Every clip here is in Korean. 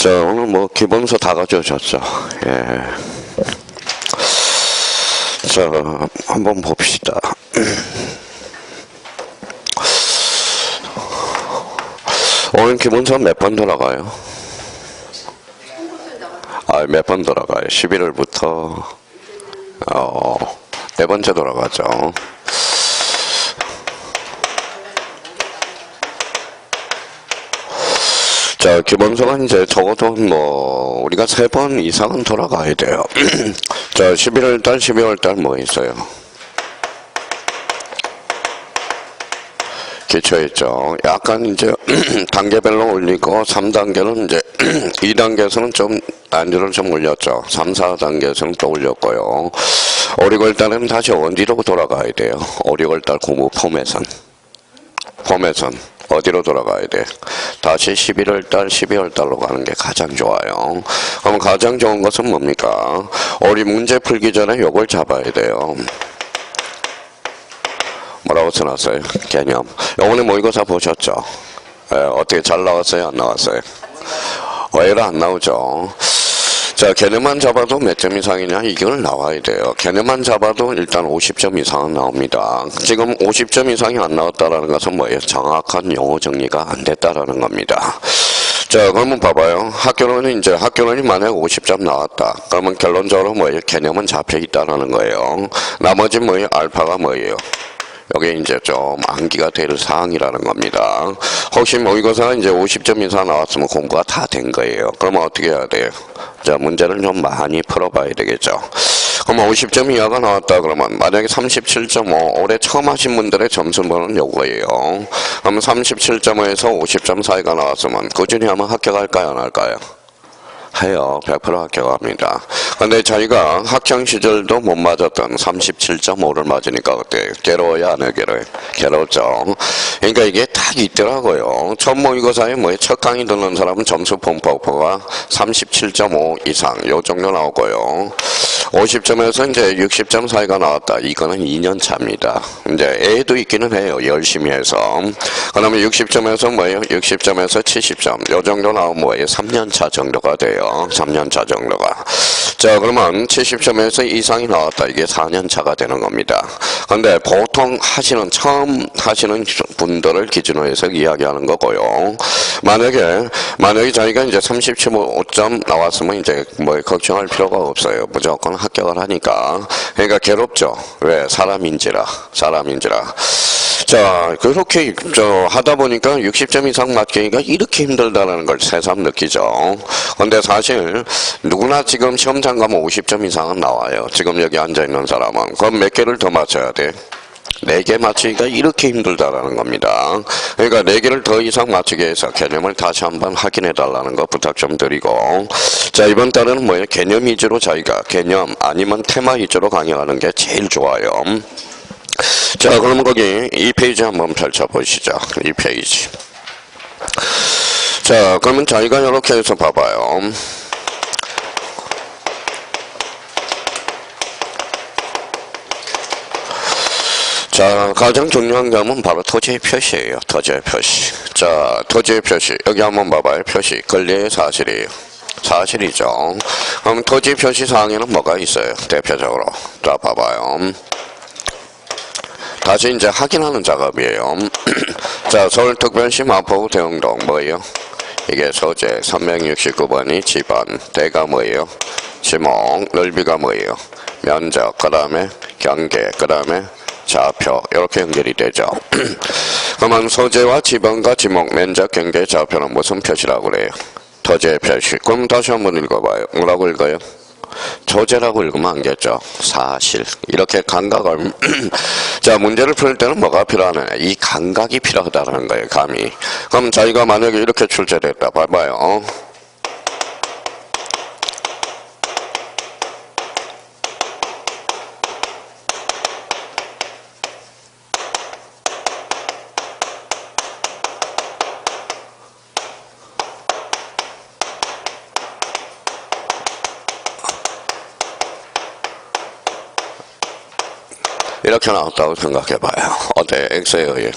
자, 오늘 뭐 기본서 다 가져오셨죠? 예. 자, 한번 봅시다. 오늘 기본서 몇 번 돌아가요? 몇 번 돌아가요? 11월부터 네 번째 돌아가죠. 자, 기본서가 이제 적어도 뭐 우리가 3번 이상은 돌아가야 돼요. 자, 11월달, 12월달 뭐 있어요? 기초했죠. 약간 이제 단계별로 올리고 3단계는 이제 2단계에서는 좀 난이도를 좀 올렸죠. 3, 4단계에서는 또 올렸고요. 5, 6월달에는 다시 어디로 돌아가야 돼요? 5, 6월달 공부 포맷은 어디로 돌아가야 돼? 다시 11월달, 12월달로 가는 게 가장 좋아요. 그럼 가장 좋은 것은 뭡니까? 우리 문제 풀기 전에 요걸 잡아야 돼요. 뭐라고 써놨어요? 개념. 요번에 모의고사 보셨죠? 어떻게 잘 나왔어요? 안 나왔어요? 왜 안 나오죠? 자, 개념만 잡아도 몇 점 이상이냐? 이걸 나와야 돼요. 개념만 잡아도 일단 50점 이상은 나옵니다. 지금 50점 이상이 안 나왔다라는 것은 뭐예요? 정확한 용어 정리가 안 됐다라는 겁니다. 자, 그러면 봐봐요. 학교론이 만약에 50점 나왔다. 그러면 결론적으로 뭐예요? 개념은 잡혀 있다라는 거예요. 나머지 뭐예요? 알파가 뭐예요? 여기 이제 좀 암기가 될 사항이라는 겁니다. 혹시 모의고사가 이제 50점 이상 나왔으면 공부가 다 된 거예요. 그러면 어떻게 해야 돼요? 자, 문제를 좀 많이 풀어봐야 되겠죠. 그럼 50점 이하가 나왔다 그러면 만약에 37.5 올해 처음 하신 분들의 점수는 요거예요. 그러면 37.5에서 50점 사이가 나왔으면 꾸준히 하면 합격할까요? 안 할까요? 해요. 100% 합격합니다. 근데 자기가 학창 시절도 못 맞았던 37.5를 맞으니까 그때 괴로워야 안 해요? 괴롭죠. 그러니까 이게 딱 있더라고요. 첫 모의고사에 첫 강의 듣는 사람은 점수 분포가 37.5 이상 요 정도 나오고요. 50점에서 이제 60점 사이가 나왔다. 이거는 2년 차입니다. 이제 애도 있기는 해요. 열심히 해서. 그러면 60점에서 60점에서 70점 요 정도 나오면 3년 차 정도가 돼요. 3년 차 정도가. 자, 그러면 70점에서 이상이 나왔다. 이게 4년 차가 되는 겁니다. 근데 보통 처음 하시는 분들을 기준으로 해서 이야기하는 거고요. 만약에 자기가 이제 35점 나왔으면 이제 걱정할 필요가 없어요. 무조건 합격을 하니까. 그러니까 괴롭죠. 왜? 사람인지라. 자, 그렇게 하다 보니까 60점 이상 맞기가 이렇게 힘들다는 걸 새삼 느끼죠. 근데 사실 누구나 지금 시험장 가면 50점 이상은 나와요. 지금 여기 앉아있는 사람은. 그럼 몇 개를 더 맞춰야 돼? 4개 맞추기가 이렇게 힘들다라는 겁니다. 그러니까 4개를 더 이상 맞추기 위해서 개념을 다시 한번 확인해 달라는 거 부탁 좀 드리고. 자, 이번 달에는 뭐예요? 개념 위주로 자기가 개념 아니면 테마 위주로 강의하는 게 제일 좋아요. 자, 그러면 거기 이 페이지 한번 펼쳐보시죠. 이 페이지. 자, 그러면 자기가 이렇게 해서 봐봐요. 자, 가장 중요한 점은 바로 토지의 표시예요. 토지의 표시. 자, 토지의 표시. 여기 한번 봐봐요. 표시. 권리의 사실이에요. 사실이죠. 그럼 토지 표시 사항에는 뭐가 있어요? 대표적으로. 자, 봐봐요. 다시 이제 확인하는 작업이에요. 자, 서울특별시 마포구 대흥동 뭐예요? 이게 소재 369번이 지번, 대가 뭐예요? 지목, 넓이가 뭐예요? 면적, 그 다음에 경계, 그 다음에 좌표 이렇게 연결이 되죠. 그러면 소재와 지번과 지목, 면적, 경계, 좌표는 무슨 표시라고 그래요? 토지의 표시. 그럼 다시 한번 읽어봐요. 뭐라고 읽어요? 소재라고 읽으면 안 겠죠. 사실. 이렇게 감각을 자, 문제를 풀 때는 뭐가 필요하느냐? 이 감각이 필요하다는 거예요. 감이. 그럼 자기가 만약에 이렇게 출제됐다. 봐봐요. 이렇게 나왔다고 생각해봐요. 어때? X예요?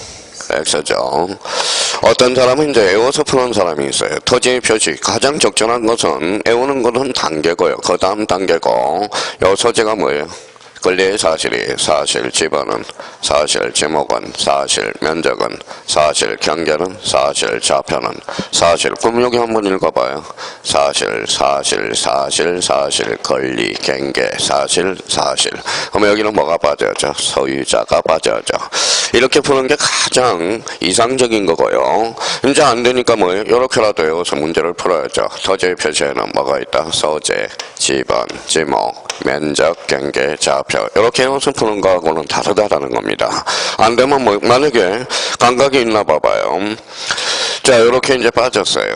X죠. 어떤 사람은 이제 애워서 푸는 사람이 있어요. 토지의 표시 가장 적절한 것은 애우는 것은 단계고요. 그 다음 단계고 요 소재가 뭐예요? 권리의 사실이 사실 지번은 사실 지목은 사실 면적은 사실 경계는 사실 좌표는 사실 그럼 여기 한번 읽어봐요. 사실 권리 경계 사실 그럼 여기는 뭐가 빠져죠? 소유자가 빠져죠. 이렇게 푸는 게 가장 이상적인 거고요. 이제 안 되니까 뭐예요? 이렇게라도 외워서 문제를 풀어야죠. 토지의 표시에는 뭐가 있다? 소재, 지번, 지목, 면적, 경계, 좌표 이렇게 해서 푸는 거하고는 다르다라는 겁니다. 안 되면 뭐 만약에 감각이 있나 봐봐요. 자 이렇게 이제 빠졌어요.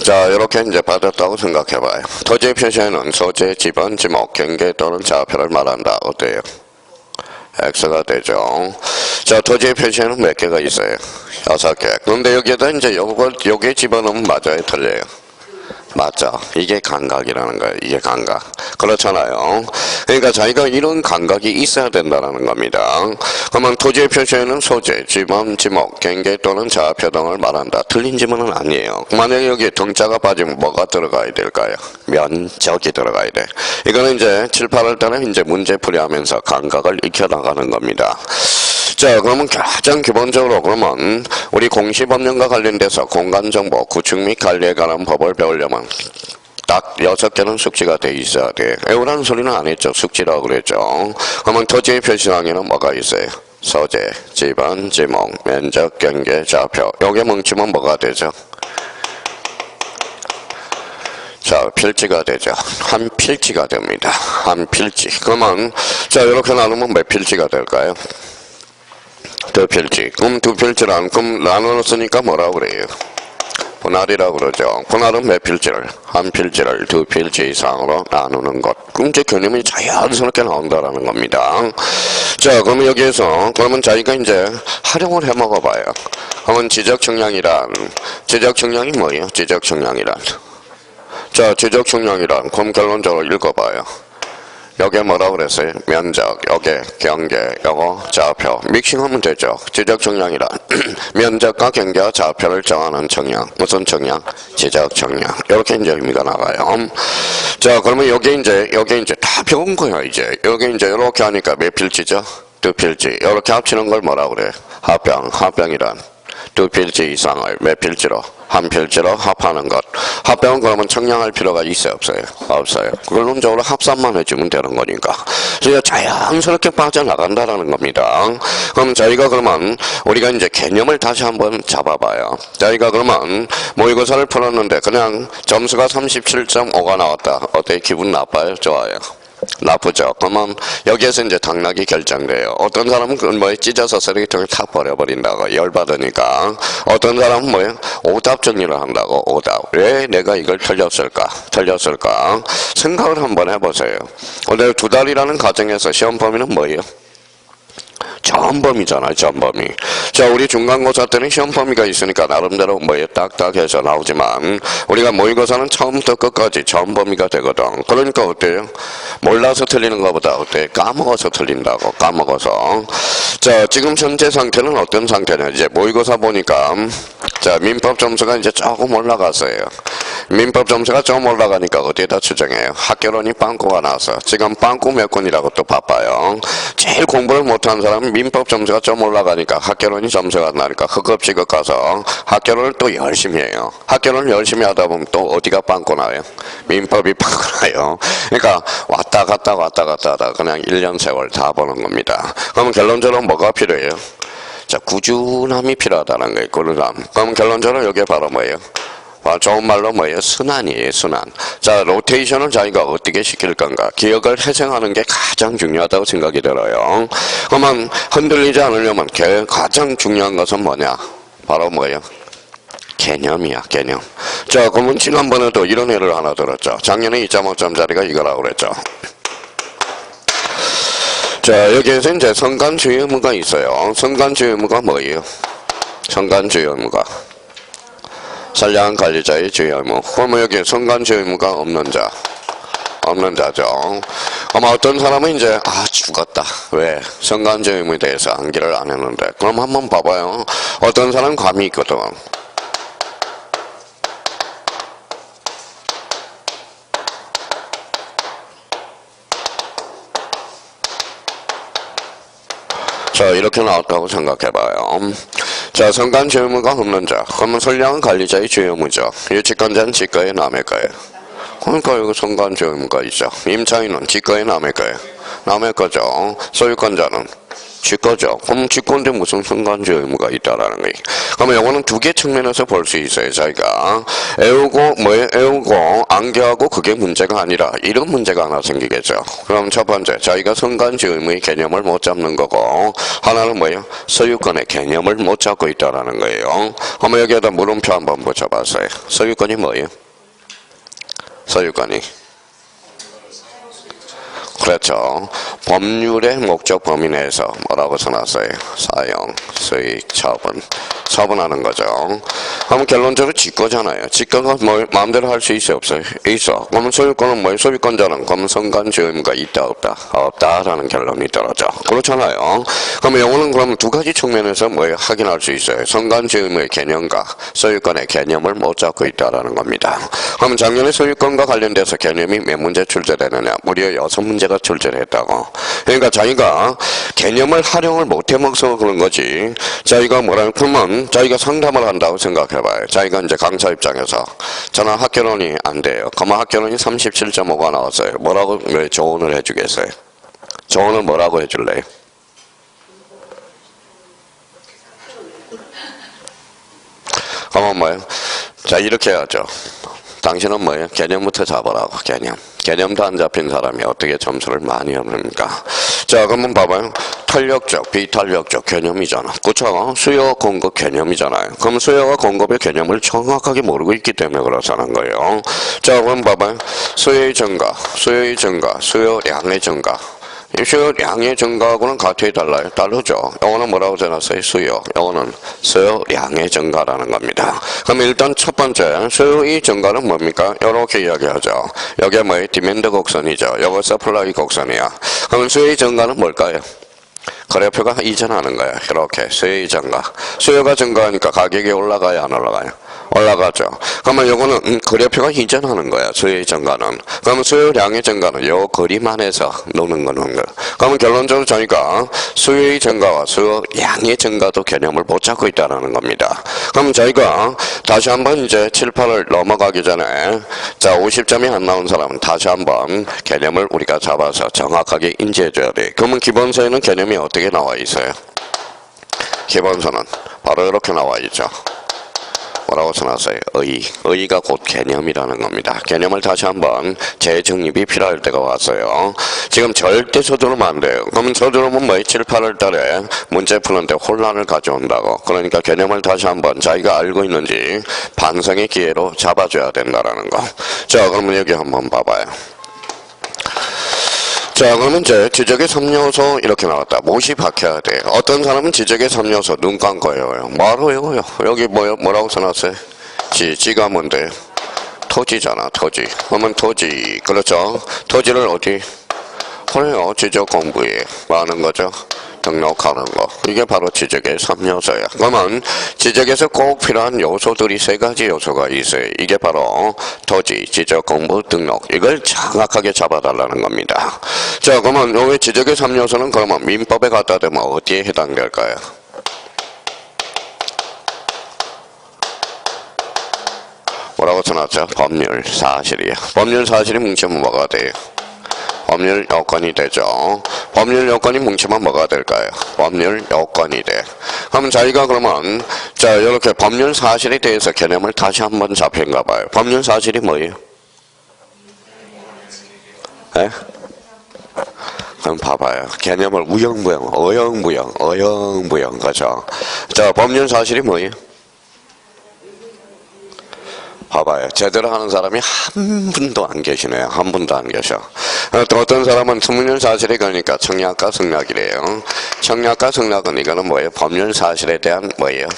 자 이렇게 이제 빠졌다고 생각해봐요. 토지의 표시에는 소재, 지번, 지목, 경계 또는 좌표를 말한다. 어때요? X가 되죠. 자, 토지의 표시에는 몇 개가 있어요? 6개. 그런데 여기에다 이제 요게 집어넣으면 맞아요? 틀려요? 맞죠. 이게 감각이라는 거예요. 이게 감각. 그렇잖아요. 그러니까 자기가 이런 감각이 있어야 된다는 겁니다. 그러면 토지의 표시에는 소재, 지번, 지목, 경계 또는 좌표 등을 말한다. 틀린 지문은 아니에요. 만약에 여기 등자가 빠지면 뭐가 들어가야 될까요? 면적이 들어가야 돼. 이거는 이제 7, 8월 달에 이제 문제풀이 하면서 감각을 익혀나가는 겁니다. 자, 그러면 가장 기본적으로 그러면 우리 공시법령과 관련돼서 공간정보, 구축 및 관리에 관한 법을 배우려면 딱 6개는 숙지가 돼 있어야 돼. 외우라는 소리는 안 했죠. 숙지라고 그랬죠. 그러면 토지의 표시항에는 뭐가 있어요? 소재, 지번, 지목, 면적, 경계, 좌표. 요게 뭉치면 뭐가 되죠? 자, 필지가 되죠. 한 필지가 됩니다. 한 필지. 그러면 자, 이렇게 나누면 몇 필지가 될까요? 두 필지. 그럼 두 필지란 그럼 나누었으니까 뭐라고 그래요? 분할이라고 그러죠. 분할은 몇 필지를? 한 필지를 두 필지 이상으로 나누는 것. 그럼 이제 개념이 자연스럽게 나온다라는 겁니다. 자, 그러면 여기에서 그러면 자기가 이제 활용을 해 먹어봐요. 그러면 지적측량이란 지적측량이 뭐예요? 지적측량이란 자, 지적측량이란 그럼 결론적으로 읽어봐요. 여기에 뭐라고 그랬어요? 면적, 여기에 경계, 요거 좌표. 믹싱하면 되죠. 지적측량이란 면적과 경계와 좌표를 정하는 측량. 무슨 측량? 지적측량. 이렇게 이제 의미가 나가요. 자, 그러면 여기 이제 다 배운 거야, 이제. 여기 이제 이렇게 하니까 몇 필지죠? 두 필지. 이렇게 합치는 걸 뭐라고 그래? 합병이란 두 필지 이상을 몇 필지로? 한 필지로 합하는 것. 합병은 그러면 청량할 필요가 있어요? 없어요? 없어요. 결론적으로 합산만 해주면 되는 거니까. 그래서 자연스럽게 빠져나간다라는 겁니다. 그럼 저희가 그러면 우리가 이제 개념을 다시 한번 잡아봐요. 저희가 그러면 모의고사를 풀었는데 그냥 점수가 37.5가 나왔다. 어때? 기분 나빠요? 좋아요? 나쁘죠. 그러면 여기에서 이제 당락이 결정돼요. 어떤 사람은 그건 뭐에 찢어서 쓰레기통에 탁 버려버린다고 열받으니까. 어떤 사람은 뭐예요? 오답 정리를 한다고. 오답. 왜 내가 이걸 틀렸을까? 생각을 한번 해보세요. 오늘 2달이라는 과정에서 시험 범위는 뭐예요? 전범위잖아요, 전범위. 자, 우리 중간고사 때는 시험 범위가 있으니까 나름대로 뭐에 딱딱해서 나오지만 우리가 모의고사는 처음부터 끝까지 전범위가 되거든. 그러니까 어때요? 몰라서 틀리는 것보다 어때? 까먹어서 틀린다고, 까먹어서. 자, 지금 현재 상태는 어떤 상태냐? 이제 모의고사 보니까 자, 민법 점수가 이제 조금 올라갔어요. 민법 점수가 좀 올라가니까 어디에다 추정해요? 학교론이 빵꾸가 나서 지금 빵꾸 몇 건이라고 또 바빠요. 제일 공부를 못한 사람은 민법 점수가 좀 올라가니까 학교론이 점수가 나니까 흑업지급 가서 학교론을 또 열심히 해요. 학교론을 열심히 하다 보면 또 어디가 빵꾸 나요? 민법이 빵꾸 나요. 그러니까 왔다 갔다 하다 그냥 1년 세월 다 보는 겁니다. 그러면 결론적으로 뭐가 필요해요? 자, 꾸준함이 필요하다는 거예요. 꾸준함. 그럼 결론적으로 여기에 바로 뭐예요? 좋은 말로 뭐예요? 순환이에요, 순환. 자, 로테이션을 자기가 어떻게 시킬 건가? 기억을 회생하는 게 가장 중요하다고 생각이 들어요. 그러면 흔들리지 않으려면 가장 중요한 것은 뭐냐? 바로 뭐예요? 개념이야, 개념. 자, 그러면 지난번에도 이런 예를 하나 들었죠. 작년에 2.5점짜리가 이거라고 그랬죠. 자, 여기에서 이제 선관주의 의무가 있어요. 선관주의 의무가 뭐예요? 선관주의 의무가. 선량한 관리자의 주의 의무. 그러면 여기 선관주의 의무가 없는 자. 없는 자죠. 아마 어떤 사람은 이제 죽었다. 왜? 성간죄 의무에 대해서 암기를 안 했는데. 그럼 한번 봐봐요. 어떤 사람은 감이 있거든. 자, 이렇게 나왔다고 생각해봐요. 자, 성간죄 의무가 없는 자. 그러면 선량한 관리자의 죄 의무죠. 유치권자는 지가의 남의 거예요. 그러니까 여기 성간죄 의무가 있죠. 임차인은 지가의 남의 거예요. 남의 거죠. 소유권자는 지 거죠. 그럼 지 건데 무슨 성간죄 의무가 있다라는 거예요. 그러면 이거는 두 개 측면에서 볼 수 있어요. 자기가 애우고 안개하고 그게 문제가 아니라 이런 문제가 하나 생기겠죠. 그럼 첫 번째, 자기가 성간죄 의무의 개념을 못 잡는 거고, 하나는 뭐예요? 소유권의 개념을 못 잡고 있다라는 거예요. 그러면 여기에다 물음표 한번 붙여봤어요. 소유권이 뭐예요? 소유권이 그렇죠. 법률의 목적 범위 내에서 뭐라고 써놨어요? 사용, 수익, 처분. 처분하는 거죠. 그럼 결론적으로 지거잖아요. 지거가 뭐 마음대로 할 수 있어요? 없어요? 있어. 그러면 소유권은 뭐예요? 소유권자는 그러면 성간죄 의무가 있다 없다? 없다라는 결론이 떨어져. 그렇잖아요. 그러면 영어는 그럼 두 가지 측면에서 뭐예요? 확인할 수 있어요. 성간죄 의무의 개념과 소유권의 개념을 못 잡고 있다라는 겁니다. 그러면 작년에 소유권과 관련돼서 개념이 몇 문제 출제되느냐? 무려 6문제가 출제를 했다고. 그러니까 자기가 개념을 활용을 못해 먹어서 그런 거지. 자기가 뭐라 그러면 자기가 상담을 한다고 생각해봐요. 자기가 이제 강사 입장에서 저는 학교론이 안 돼요. 그러면 학교론이 37.5가 나왔어요. 뭐라고 왜 조언을 해주겠어요? 조언을 뭐라고 해줄래요? 그러면 뭐예요? 자, 이렇게 해야죠. 당신은 뭐예요? 개념부터 잡으라고. 개념도 안 잡힌 사람이 어떻게 점수를 많이 얻습니까? 자, 그러면 봐봐요. 탄력적, 비탄력적 개념이잖아. 그쵸? 수요, 공급 개념이잖아요. 그럼 수요와 공급의 개념을 정확하게 모르고 있기 때문에 그렇다는 거예요. 자, 그럼 봐봐요. 수요의 증가, 수요량의 증가. 수요량의 증가하고는 같이 달라요? 다르죠. 영어는 뭐라고 써놨어요? 수요. 영어는 수요량의 증가라는 겁니다. 그럼 일단 첫 번째, 수요의 증가는 뭡니까? 이렇게 이야기하죠. 여기에 뭐예요? 디맨드 곡선이죠. 요거 서플라이 곡선이야. 그럼 수요의 증가는 뭘까요? 거래표가 이전하는 거야. 이렇게 수요의 증가. 수요가 증가하니까 가격이 올라가요? 안 올라가요? 올라가죠. 그러면 요거는 거래표가 이전하는 거야. 수요의 증가는. 그러면 수요량의 증가는 요 그림 안에서 노는 거는 거. 그러면 결론적으로 저희가 수요의 증가와 수요량의 증가도 개념을 못 잡고 있다는 겁니다. 그럼 저희가 다시 한번 이제 7, 8을 넘어가기 전에 자 50점이 안 나온 사람은 다시 한번 개념을 우리가 잡아서 정확하게 인지해 줘야 돼. 그러면 기본서에는 개념이 어떻게 나와 있어요? 기본서는 바로 이렇게 나와 있죠. 뭐라고 써놨어요? 의의가 곧 개념이라는 겁니다. 개념을 다시 한번 재정립이 필요할 때가 왔어요. 지금 절대 서두르면 안 돼요. 그러면 서두르면 뭐예요? 7, 8월 달에 문제 푸는데 혼란을 가져온다고. 그러니까 개념을 다시 한번 자기가 알고 있는지 반성의 기회로 잡아줘야 된다는 거. 자, 그러면 여기 한번 봐봐요. 자, 그러면 이제 지적의 3요소 이렇게 나왔다. 못이 박혀야 돼. 어떤 사람은 지적의 3요소 눈 감고 외워요. 뭐로 외워요? 여기 뭐라고 써놨어요? 지가 뭔데? 토지잖아, 토지. 그러면 토지, 그렇죠? 토지를 어디? 그래요, 지적 공부에 뭐 하는 거죠? 등록하는 거. 이게 바로 지적의 3요소야. 그러면 지적에서 꼭 필요한 요소들이 3가지 요소가 있어요. 이게 바로 토지, 지적, 공부, 등록. 이걸 정확하게 잡아달라는 겁니다. 자, 그러면 여기 지적의 3요소는 그러면 민법에 갖다 대면 어디에 해당될까요? 뭐라고 써놨죠? 법률 사실이에요. 법률 사실이 뭉치면 뭐가 돼요? 법률 요건이 되죠. 법률 요건이 뭉치면 뭐가 될까요? 법률 요건이 돼. 그럼 자기가 그러면 자 이렇게 법률 사실에 대해서 개념을 다시 한번 잡힌가 봐요. 법률 사실이 뭐예요? 에? 그럼 봐봐요. 개념을 우영부영, 어영부영, 그죠? 자, 법률 사실이 뭐예요? 봐봐요. 제대로 하는 사람이 한 분도 안 계시네요. 한 분도 안 계셔. 또 어떤 사람은 법률 사실이 그러니까 청약과 승낙이래요. 청약과 승낙은 이거는 뭐예요? 법률 사실에 대한 뭐예요?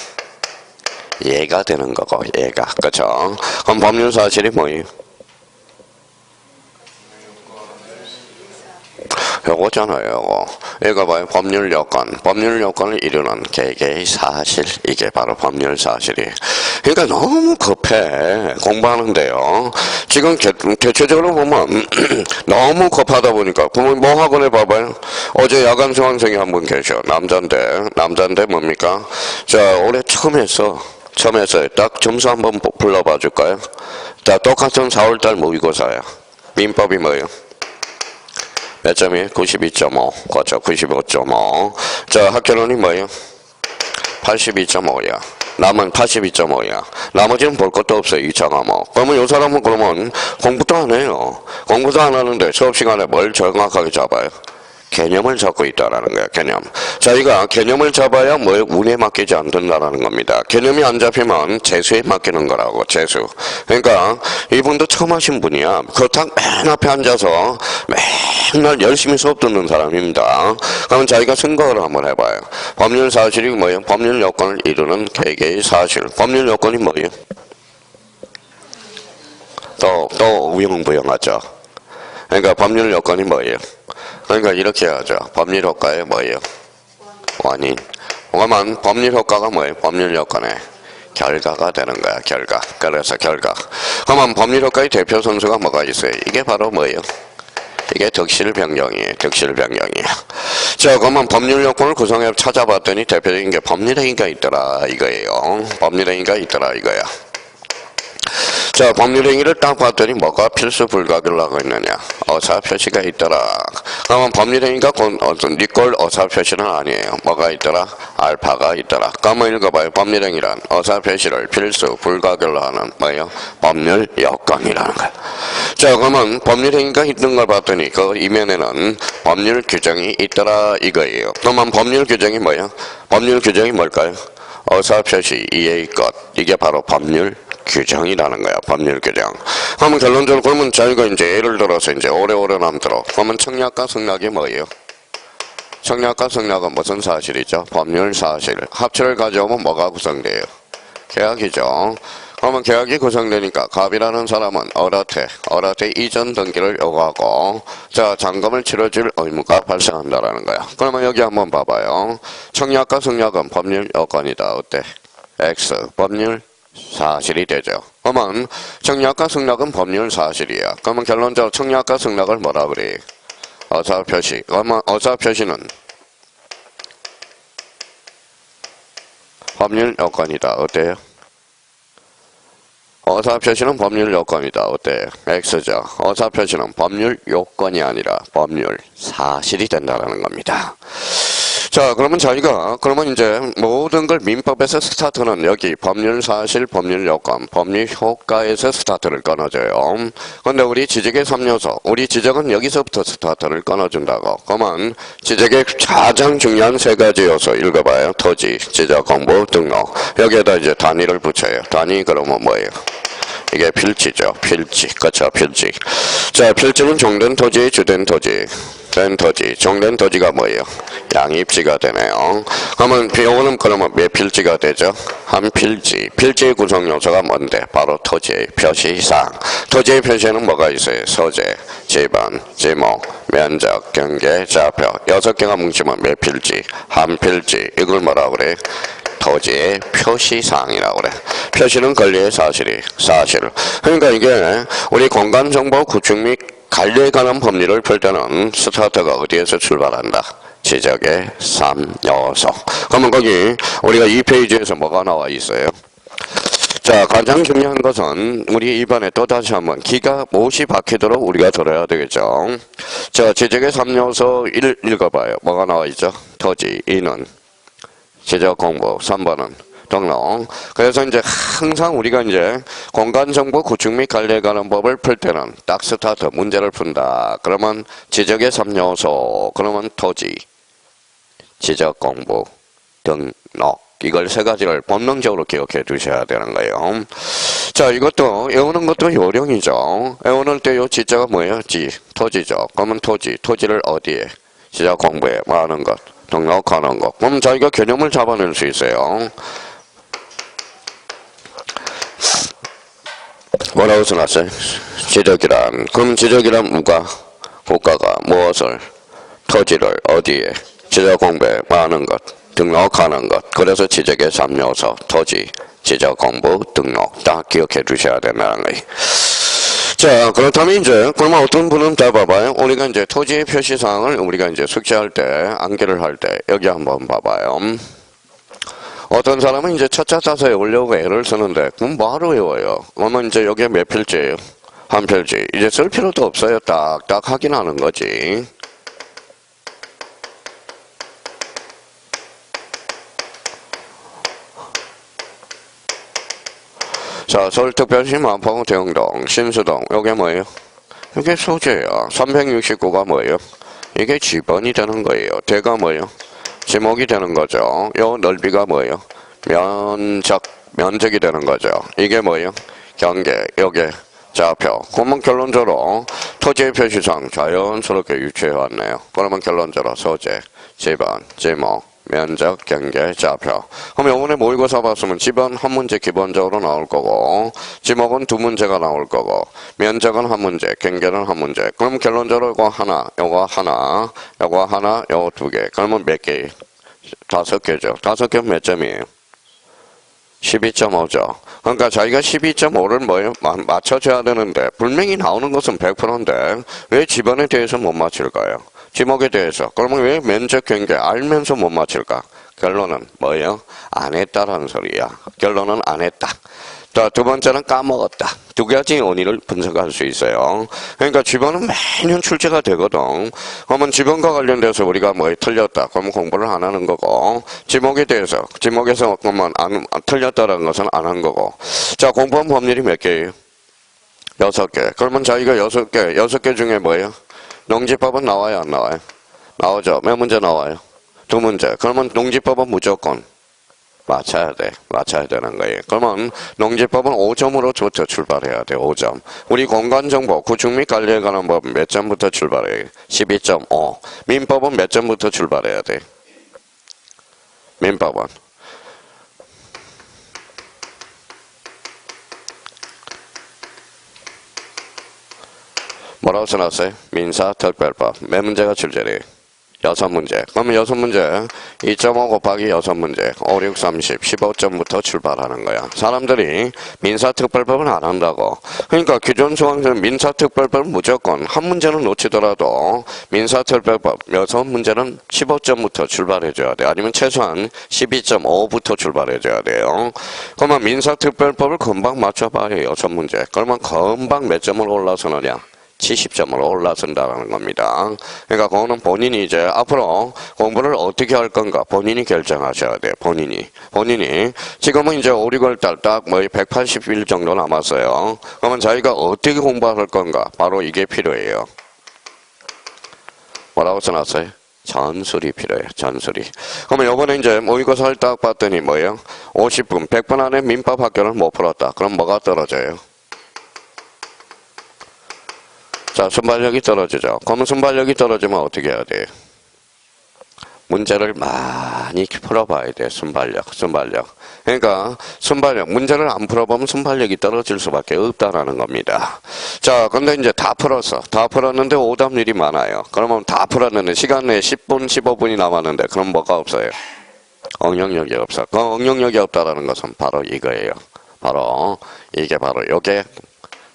예가 되는 거고, 예가. 그죠? 그럼 법률 사실이 뭐예요? 요거잖아요, 요거. 이거 봐요. 법률 요건. 법률 요건을 이루는 개개의 사실. 이게 바로 법률 사실이. 그러니까 너무 급해. 공부하는데요. 지금 대체적으로 보면 너무 급하다 보니까 그러면 뭐 학원에 봐봐요. 어제 야간 수강생이 한 분 계셔. 남자인데 뭡니까? 자, 올해 처음 했어요. 딱 점수 한번 불러봐 줄까요? 자, 똑같은 4월달 모의고사야. 민법이 뭐예요? 몇 점이에요? 92.5. 그렇죠. 95.5. 자, 학교론이 뭐예요? 82.5야. 남은 82.5야. 나머지는 볼 것도 없어요. 2차 과목. 그러면 이 사람은 그러면 공부도 안 해요. 공부도 안 하는데 수업 시간에 뭘 정확하게 잡아요? 개념을 잡고 있다라는 거야, 개념. 자기가 개념을 잡아야 뭐에 운에 맡기지 않는다라는 겁니다. 개념이 안 잡히면 재수에 맡기는 거라고, 재수. 그러니까 이분도 처음 하신 분이야. 그렇다고 맨 앞에 앉아서 맨날 열심히 수업 듣는 사람입니다. 그러면 자기가 생각을 한번 해봐요. 법률 사실이 뭐예요? 법률 요건을 이루는 개개의 사실. 법률 요건이 뭐예요? 또 우영부영하죠. 그러니까 법률 요건이 뭐예요? 그러니까 이렇게 하죠. 법률 효과의 뭐예요? 원인. 그러면 법률 효과가 뭐예요? 법률 요건의 결과가 되는 거야. 결과. 그래서 결과. 그러면 법률 효과의 대표 선수가 뭐가 있어요? 이게 바로 뭐예요? 이게 득실 변경이에요. 득실 변경이에요. 자, 그러면 법률 요건을 구성해 찾아봤더니 대표적인 게 법률행위가 있더라 이거예요. 법률행위가 있더라 이거야. 자, 법률행위를 딱 봤더니 뭐가 필수 불가결로 하고 있느냐? 어사 표시가 있더라. 그러면 법률행위가 니꼴 어사 표시는 아니에요. 뭐가 있더라? 알파가 있더라. 그러면 읽어봐요. 법률행위란 어사 표시를 필수 불가결로 하는 뭐예요? 법률 요건이라는 거야. 자, 그러면 법률행위가 있는 걸 봤더니 그 이면에는 법률 규정이 있더라 이거예요. 그러면 법률 규정이 뭐예요? 법률 규정이 뭘까요? 어사 표시 이해의 것. 이게 바로 법률 규정이라는 거야. 법률 규정. 그러면 결론적으로 그러면 저희가 이제 예를 들어서 이제 오래오래 남도록 그러면 청약과 승낙이 뭐예요? 청약과 승낙은 무슨 사실이죠? 법률 사실. 합치를 가져오면 뭐가 구성돼요? 계약이죠. 그러면 계약이 구성되니까 갑이라는 사람은 어뢰 이전 등기를 요구하고 자, 잔금을 치러줄 의무가 발생한다라는 거야. 그러면 여기 한번 봐봐요. 청약과 승낙은 법률 요건이다. 어때? X 법률 사실이 되죠. 그러면 청약과 승낙은 법률 사실이야. 그러면 결론적으로 청약과 승낙을 뭐라 그래? 어사 표시. 그러면 어사 표시는 법률 요건이다. 어때요? 어사 표시는 법률 요건이다. 어때요? X죠. 어사 표시는 법률 요건이 아니라 법률 사실이 된다는 겁니다. 자, 그러면 저희가 그러면 이제 모든 걸 민법에서 스타트는 여기 법률 사실, 법률 요건, 법률 효과에서 스타트를 끊어줘요. 근데 우리 지적의 3요소, 우리 지적은 여기서부터 스타트를 끊어준다고. 그러면 지적의 가장 중요한 세 가지 요소 읽어봐요. 토지, 지적, 공부, 등록. 여기에다 이제 단위를 붙여요. 단위 그러면 뭐예요? 이게 필지죠. 필지. 그렇죠. 필지. 자, 필지는 종된 토지의 주된 토지. 된 토지. 종된 토지가 뭐예요? 양입지가 되네요. 그러면 요거는 그러면 몇 필지가 되죠? 한 필지. 필지의 구성 요소가 뭔데? 바로 토지의 표시상. 토지의 표시에는 뭐가 있어요? 소재, 지번, 지목, 면적, 경계, 좌표. 6개가 뭉치면 몇 필지? 한 필지. 이걸 뭐라고 그래? 토지의 표시사항이라고 그래. 표시는 권리의 사실. 그러니까 이게 우리 공간정보 구축 및 관리에 관한 법률을 풀 때는 스타트가 어디에서 출발한다? 지적의 3요소. 그러면 거기 우리가 2페이지에서 뭐가 나와 있어요? 자, 가장 중요한 것은 우리 이번에 또다시 한번 기가 못이 박히도록 우리가 들어야 되겠죠. 자, 지적의 3요소 1 읽어봐요. 뭐가 나와 있죠? 토지, 인원, 지적 공부, 3번은 등록. 그래서 이제 항상 우리가 이제 공간정보 구축 및 관리에 관한 법을 풀 때는 딱 스타트 문제를 푼다. 그러면 지적의 3요소, 그러면 토지, 지적 공부, 등록. 이걸 세 가지를 본능적으로 기억해 두셔야 되는 거예요. 자, 이것도 외우는 것도 요령이죠. 외우는 때 요 지자가 뭐예요? 토지죠. 그러면 토지를 어디에? 지적 공부에 뭐 하는 것? 등록하는 것. 그럼 자기가 개념을 잡아낼 수 있어요. 뭐라고 써놨어요? 지적이란. 그럼 지적이란 뭐가? 국가가 무엇을? 토지를 어디에 지적 공부에 많은 것 등록하는 것. 그래서 지적의 3요소 토지 지적 공부 등록 다 기억해 두셔야 된다는 거예요. 자, 그렇다면 이제, 그러면 어떤 분은 다 봐봐요. 우리가 이제 토지의 표시사항을 우리가 이제 숙제할 때, 암기를 할 때, 여기 한번 봐봐요. 어떤 사람은 이제 첫자 따서 외우려고 애를 쓰는데, 그럼 뭐하러 외워요? 그러면 이제 여기에 몇 필지? 한 필지. 이제 쓸 필요도 없어요. 딱딱 확인하는 거지. 자, 서울특별시 마포 대흥동, 신수동, 요게 뭐예요? 이게 소재야. 369가 뭐예요? 이게 지번이 되는 거예요. 대가 뭐예요? 지목이 되는 거죠. 요 넓이가 뭐예요? 면적이 되는 거죠. 이게 뭐예요? 경계, 요게 좌표. 그러면 결론적으로 토지의 표시상 자연스럽게 유추해 왔네요. 그러면 결론적으로 소재, 지번, 지목, 면적, 경계, 좌표. 그럼 요번에 모의고사 봤으면 지번 한 문제 기본적으로 나올 거고, 지목은 두 문제가 나올 거고, 면적은 한 문제, 경계는 한 문제. 그럼 결론적으로 요거 하나, 요거 하나, 요거 하나, 요거 두 개. 그러면 몇 개? 5개죠. 5개면 몇 점이에요? 12.5죠. 그러니까 자기가 12.5를 뭐예요? 맞춰줘야 되는데, 분명히 나오는 것은 100%인데, 왜 지번에 대해서 못 맞힐까요? 지목에 대해서. 그러면 왜 면적 경계 알면서 못 맞힐까? 결론은 뭐예요? 안 했다라는 소리야. 결론은 안 했다. 자, 두 번째는 까먹었다. 두 가지 원인을 분석할 수 있어요. 그러니까 지번은 매년 출제가 되거든. 그러면 지번과 관련돼서 우리가 뭐 틀렸다. 그러면 공부를 안 하는 거고, 지목에 대해서, 지목에서 그러면 틀렸다라는 것은 안 한 거고. 자, 공부한 법률이 몇 개예요? 6개. 그러면 자기가 6개 중에 뭐예요? 농지법은 나와요, 안 나와요? 나오죠. 몇 문제 나와요? 2문제. 그러면 농지법은 무조건 맞춰야 돼. 맞춰야 되는 거예요. 그러면 농지법은 5점으로부터 출발해야 돼. 5점. 우리 공간정보, 구축 및 관리에 관한 법은 몇 점부터 출발해요? 12.5. 민법은 몇 점부터 출발해야 돼? 민법은 뭐라고 써놨어요? 민사특별법. 몇 문제가 출제돼요? 6문제. 그러면 6문제 2.5 곱하기 6문제 5, 6, 30, 15점부터 출발하는 거야. 사람들이 민사특별법은 안 한다고. 그러니까 기존 수강생은 민사특별법은 무조건 한 문제는 놓치더라도 민사특별법 6문제는 15점부터 출발해줘야 돼. 아니면 최소한 12.5부터 출발해줘야 돼요. 그러면 민사특별법을 금방 맞춰봐요. 6문제. 그러면 금방 몇 점을 올라서느냐? 70점으로 올라선다는 겁니다. 그러니까 그거는 본인이 이제 앞으로 공부를 어떻게 할 건가 본인이 결정하셔야 돼요. 본인이. 지금은 이제 5, 6월달 딱 뭐 180일 정도 남았어요. 그러면 자기가 어떻게 공부할 건가 바로 이게 필요해요. 뭐라고 써놨어요? 전술이 필요해요. 전술이. 그러면 요번에 이제 모의고사를 딱 봤더니 뭐예요? 50분, 100분 안에 민법 학교를 못 풀었다. 그럼 뭐가 떨어져요? 자, 순발력이 떨어지죠. 그러면 순발력이 떨어지면 어떻게 해야 돼요? 문제를 많이 풀어봐야 돼. 순발력. 그러니까 순발력. 문제를 안 풀어보면 순발력이 떨어질 수밖에 없다라는 겁니다. 자, 근데 이제 다 풀었어. 다 풀었는데 오답률이 많아요. 그러면 다 풀었는데 시간 내에 10분, 15분이 남았는데 그럼 뭐가 없어요? 응용력이 없어. 그 응용력이 없다라는 것은 바로 이거예요. 이게 바로 요게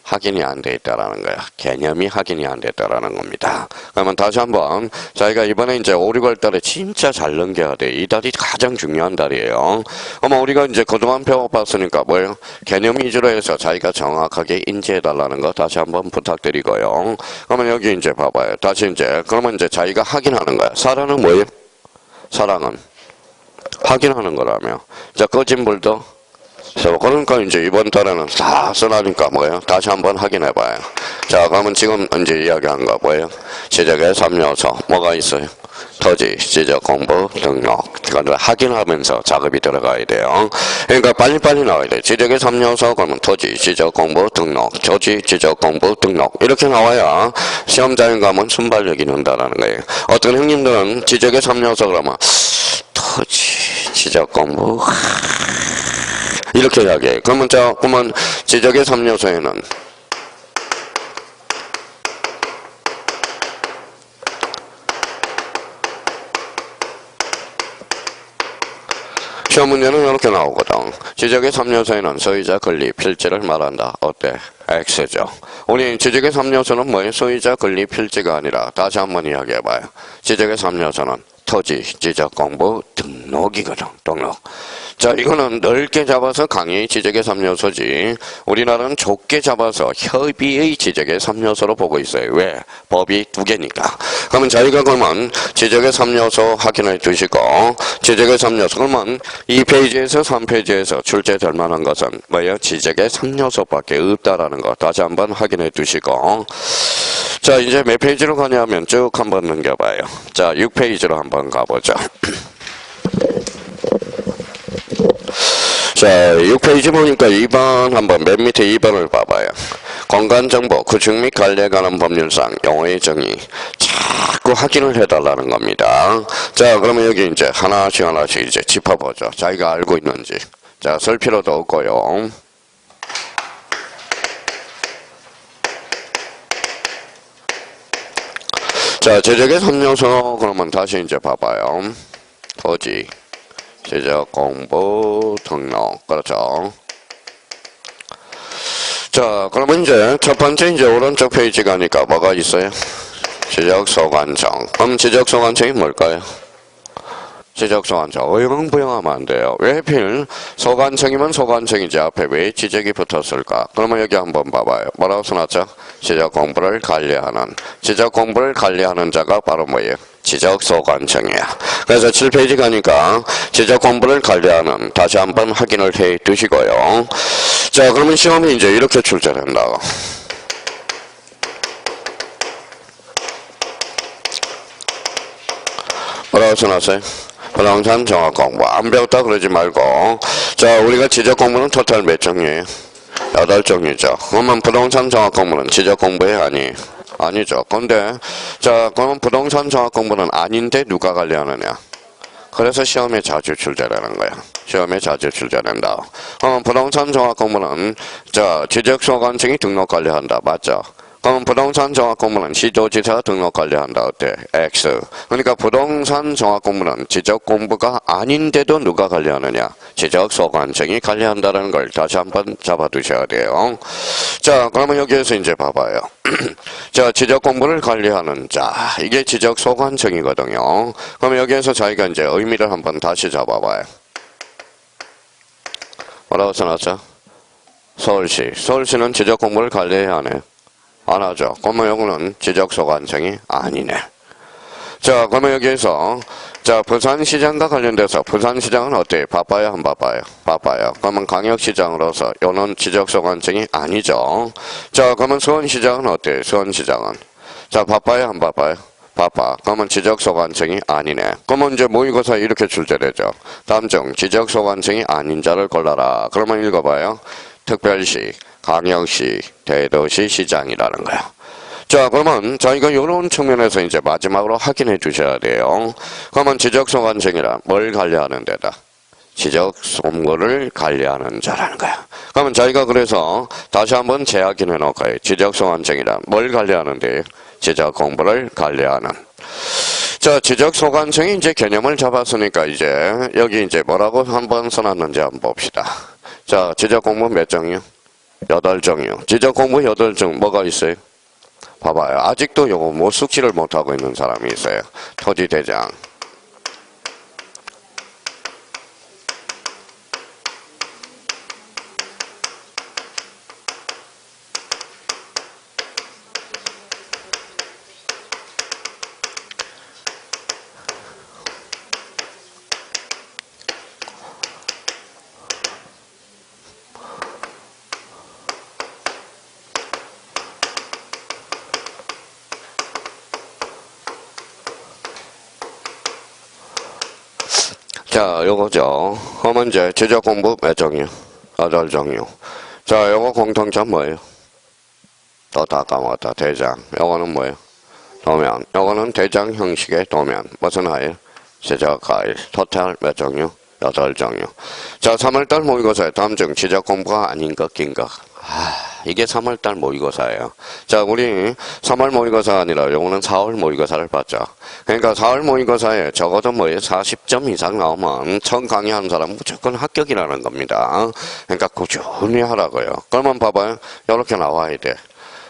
확인이 안 돼 있다라는 거야. 개념이 확인이 안 됐다라는 겁니다. 그러면 다시 한번 저희가 이번에 이제 5, 6월 달에 진짜 잘 넘겨야 돼. 이 달이 가장 중요한 달이에요. 그러면 우리가 이제 그동안 배워봤으니까 뭐예요? 개념 위주로 해서 자기가 정확하게 인지해 달라는 거 다시 한번 부탁드리고요. 그러면 여기 이제 봐봐요. 다시 이제 그러면 이제 자기가 확인하는 거야. 사랑은 뭐예요? 사랑은 확인하는 거라며. 자, 꺼진 불도 그러니까 이제 이번 달에는 다 써나니까 뭐예요? 다시 한번 확인해봐요. 자, 그러면 지금 이제 이야기한 거 뭐예요? 지적의 3요소 뭐가 있어요? 토지, 지적, 공부, 등록. 그걸 확인하면서 작업이 들어가야 돼요. 그러니까 빨리빨리 나와야 돼요. 지적의 3요소 그러면 토지, 지적, 공부, 등록. 토지, 지적, 공부, 등록. 이렇게 나와야 시험장에 가면 순발력이 는다라는 거예요. 어떤 형님들은 지적의 3요소 그러면 토지, 지적, 공부 이렇게 이야기해요. 그러면 지적의 3요소에는 시험 문제는 이렇게 나오거든. 지적의 3요소에는 소유자, 권리, 필지를 말한다. 어때? X죠. 우리 지적의 3요소는 뭐예요? 소유자, 권리, 필지가 아니라 다시 한번 이야기해봐요. 지적의 3요소는 토지, 지적, 공부, 등록이거든. 등록. 자, 이거는 넓게 잡아서 강의 지적의 3요소지. 우리나라는 좁게 잡아서 협의의 지적의 3요소로 보고 있어요. 왜? 법이 두 개니까. 그러면 저희가 그러면 지적의 3요소 확인해 두시고, 지적의 3요소, 그러면 2페이지에서 3페이지에서 출제될 만한 것은 뭐예요? 지적의 3요소밖에 없다라는 거 다시 한번 확인해 두시고, 자, 이제 몇 페이지로 가냐면 쭉 한번 넘겨봐요. 자, 6페이지로 한번 가보죠. 자, 6페이지 보니까 2번 한번 맨 밑에 2번을 봐봐요. 공간정보, 구축 및 관리에 관한 법률상 용어의 정의 자꾸 확인을 해달라는 겁니다. 자, 그러면 여기 이제 하나씩 이제 짚어보죠. 자기가 알고 있는지. 자, 쓸 필요도 없고요. 자, 지적의 3요소 그러면 다시 이제 봐봐요. 토지, 지적, 공부, 등록. 그렇죠. 자, 그러면 이제 첫 번째 이제 오른쪽 페이지 가니까 뭐가 있어요? 지적소관청. 그럼 지적소관청이 뭘까요? 지적소관청. 어영부영하면 안 돼요. 왜 하필 소관청이면 소관청이지 앞에 왜 지적이 붙었을까? 그러면 여기 한번 봐봐요. 뭐라고 써놨죠? 지적공부를 관리하는. 지적공부를 관리하는 자가 바로 뭐예요? 지적소관청이야. 그래서 7페이지 가니까 지적공부를 관리하는 다시 한번 확인을 해 두시고요. 자, 그러면 시험이 이제 이렇게 출제된다고. 뭐라고 써놨어요? 부동산 종합 공부. 안 배웠다 그러지 말고. 자, 우리가 지적 공부는 토탈 몇 종이에요? 8종이죠. 그러면 부동산 종합 공부는 지적 공부에 아니죠. 근데, 자, 그러면 부동산 종합 공부는 아닌데 누가 관리하느냐? 그래서 시험에 자주 출제되는 거야. 시험에 자주 출제된다. 그러면 부동산 종합 공부는, 자, 지적소관청이 등록 관리한다. 맞죠? 그럼 부동산 종합공부는 시도지사가 등록 관리한다. 어때? X. 그러니까 부동산 종합공부는 지적공부가 아닌데도 누가 관리하느냐? 지적소관청이 관리한다는 걸 다시 한번 잡아두셔야 돼요. 자, 그러면 여기에서 이제 봐봐요. 자, 지적공부를 관리하는 자. 이게 지적소관청이거든요. 그럼 여기에서 자기가 이제 의미를 한번 다시 잡아봐요. 뭐라고 써놨죠? 서울시. 서울시는 지적공부를 관리해야 하네. 안 하죠. 그러면 요거는 지적소관청이 아니네. 자, 그러면 여기에서, 자, 부산시장과 관련돼서 부산시장은 어때요? 바빠요? 안 바빠요? 바빠요. 그러면 광역시장으로서 요는 지적소관청이 아니죠. 자, 그러면 수원시장은 어때요? 수원시장은. 자, 바빠요? 안 바빠요? 바빠. 그러면 지적소관청이 아니네. 그러면 이제 모의고사 이렇게 출제되죠. 다음 중 지적소관청이 아닌 자를 골라라. 그러면 읽어봐요. 특별시, 광역시, 대도시, 시장이라는 거야. 자, 그러면 저희가 이런 측면에서 이제 마지막으로 확인해 주셔야 돼요. 그러면 지적소관청이란 뭘 관리하는 데다? 지적공부를 관리하는 자라는 거야. 그러면 저희가 그래서 다시 한번 재확인해 놓을까요? 지적소관청이란 뭘 관리하는데? 지적공부를 관리하는. 자, 지적소관청이 이제 개념을 잡았으니까 이제 여기 이제 뭐라고 한번 써놨는지 한번 봅시다. 자, 지적공부 몇 종이요? 8종이요. 지적공부 8종 뭐가 있어요? 봐봐요. 아직도 요거 뭐 숙지를 못하고 있는 사람이 있어요. 토지대장. 자, 요거죠. 그러면 이제 지적공부 몇 종이요? 8종이요. 자, 요거 공통점 뭐예요? 또 다 까먹었다. 대장. 요거는 뭐예요? 도면. 요거는 대장 형식의 도면. 무슨 하일? 지적하일. 토탈 몇 종이요? 8종이요. 자, 3월달 모의고사에 다음 중 지적공부가 아닌 것, 낀 것. 이게 3월달 모의고사예요. 자, 우리 3월 모의고사가 아니라 요거는 4월 모의고사를 봤죠. 그러니까 4월 모의고사에 적어도 40점 이상 나오면 처음 강의하는 사람은 무조건 합격이라는 겁니다. 그러니까 꾸준히 하라고요. 그러면 봐봐요. 이렇게 나와야 돼.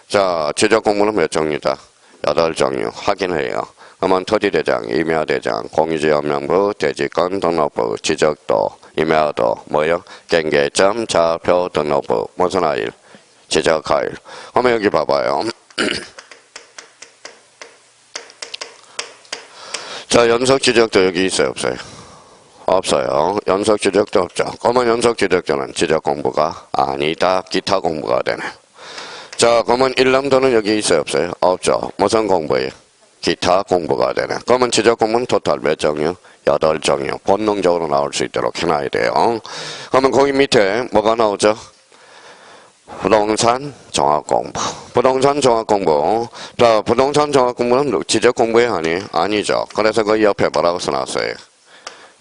자, 지적 공부는 몇 종류다? 8종류 확인해요. 그러면 토지대장, 임야대장, 공유지역명부, 대지권 등록부, 지적도, 임야도, 경계점, 좌표 등록부, 무슨 아일? 지적하일. 그러면 여기 봐봐요. 자, 연속 지적도 여기 있어요, 없어요? 없어요. 연속 지적도 없죠. 그러면 연속 지적도는 지적 공부가 아니다. 기타 공부가 되네. 자, 그러면 일람도는 여기 있어요, 없어요? 없죠. 무슨 공부예요? 기타 공부가 되네. 그러면 지적 공부는 토탈 몇 종류? 8종류. 본능적으로 나올 수 있도록 해놔야 돼요. 그러면 거기 밑에 뭐가 나오죠? 부동산 종합공부. 부동산 종합공부. 자, 부동산 종합공부는 지적 공부에 아니죠. 그래서 그 옆에 뭐라고 써놨어요?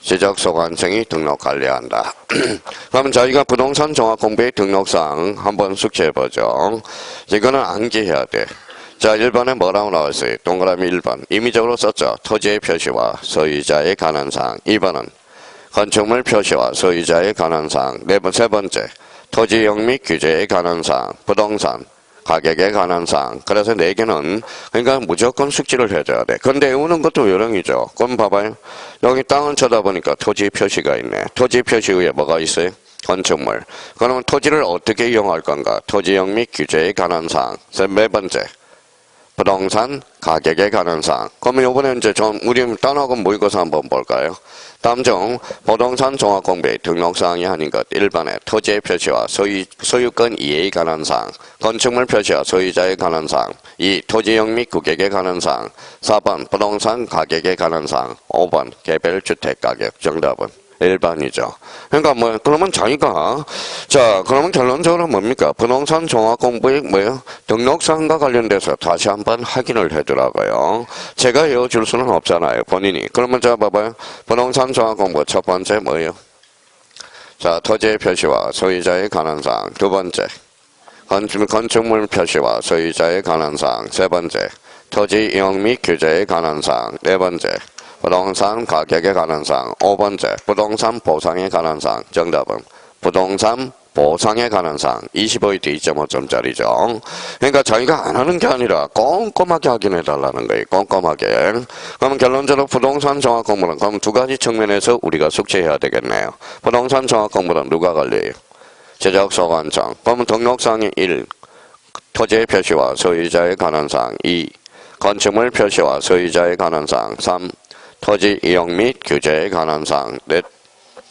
지적소관청이 등록 관리한다. 그러면 저희가 부동산 종합공부의 등록사항 한번 숙지해보죠. 이거는 암기해야 돼. 자, 1번에 뭐라고 나왔어요? 동그라미 1번. 임의적으로 썼죠. 토지의 표시와 소유자에 관한 사항. 2번은 건축물 표시와 소유자에 관한 사항. 세 번째. 토지용 및 규제에 관한 사항. 부동산 가격에 관한 사항. 그래서 4개는 그러니까 무조건 숙지를 해줘야 돼. 근데 외우는 것도 요령이죠. 그럼 봐봐요. 여기 땅을 쳐다보니까 토지 표시가 있네. 토지 표시 위에 뭐가 있어요? 건축물. 그러면 토지를 어떻게 이용할 건가? 토지용 및 규제에 관한 사항. 네 번째. 부동산 가격에 관한 사항. 그러면 이번에 이제 우리 단학원 모의고사 한번 볼까요? 다음 중 부동산 종합공부의 등록사항이 아닌 것 1번에 토지의 표시와 소유권 이해에 관한 사항. 건축물 표시와 소유자에 관한 사항. 2. 토지용 및 구격에 관한 사항. 4번 부동산 가격에 관한 사항. 5번 개별 주택 가격. 정답은 1번이죠. 그러니까 그러면 자기가, 자, 그러면 결론적으로 뭡니까? 부동산 종합공부의 등록사항과 관련돼서 다시 한번 확인을 해두라고요. 제가 외워줄 수는 없잖아요, 본인이. 그러면 자, 봐봐요. 부동산 종합공부 첫 번째 뭐예요? 자, 토지의 표시와 소유자에 관한 사항. 두 번째. 건축물 표시와 소유자에 관한 사항. 세 번째. 토지 이용 및 규제에 관한 사항. 네 번째. 부동산 가격에 관한 사항. 5번째 부동산 보상에 관한 사항. 정답은 부동산 보상에 관한 사항. 25에 2.5점짜리죠. 그러니까 자기가 안 하는 게 아니라 꼼꼼하게 확인해 달라는 거예요. 꼼꼼하게. 그러면 결론적으로 부동산 종합공부는 그럼 두 가지 측면에서 우리가 숙지해야 되겠네요. 부동산 종합공부는 누가 관리해요? 지적소관청. 그러면 등록사항이 1. 토지의 표시와 소유자에 관한 사항. 2. 건축물 표시와 소유자에 관한 사항. 3. 토지 이용 및 규제에 관한 사항. 넷.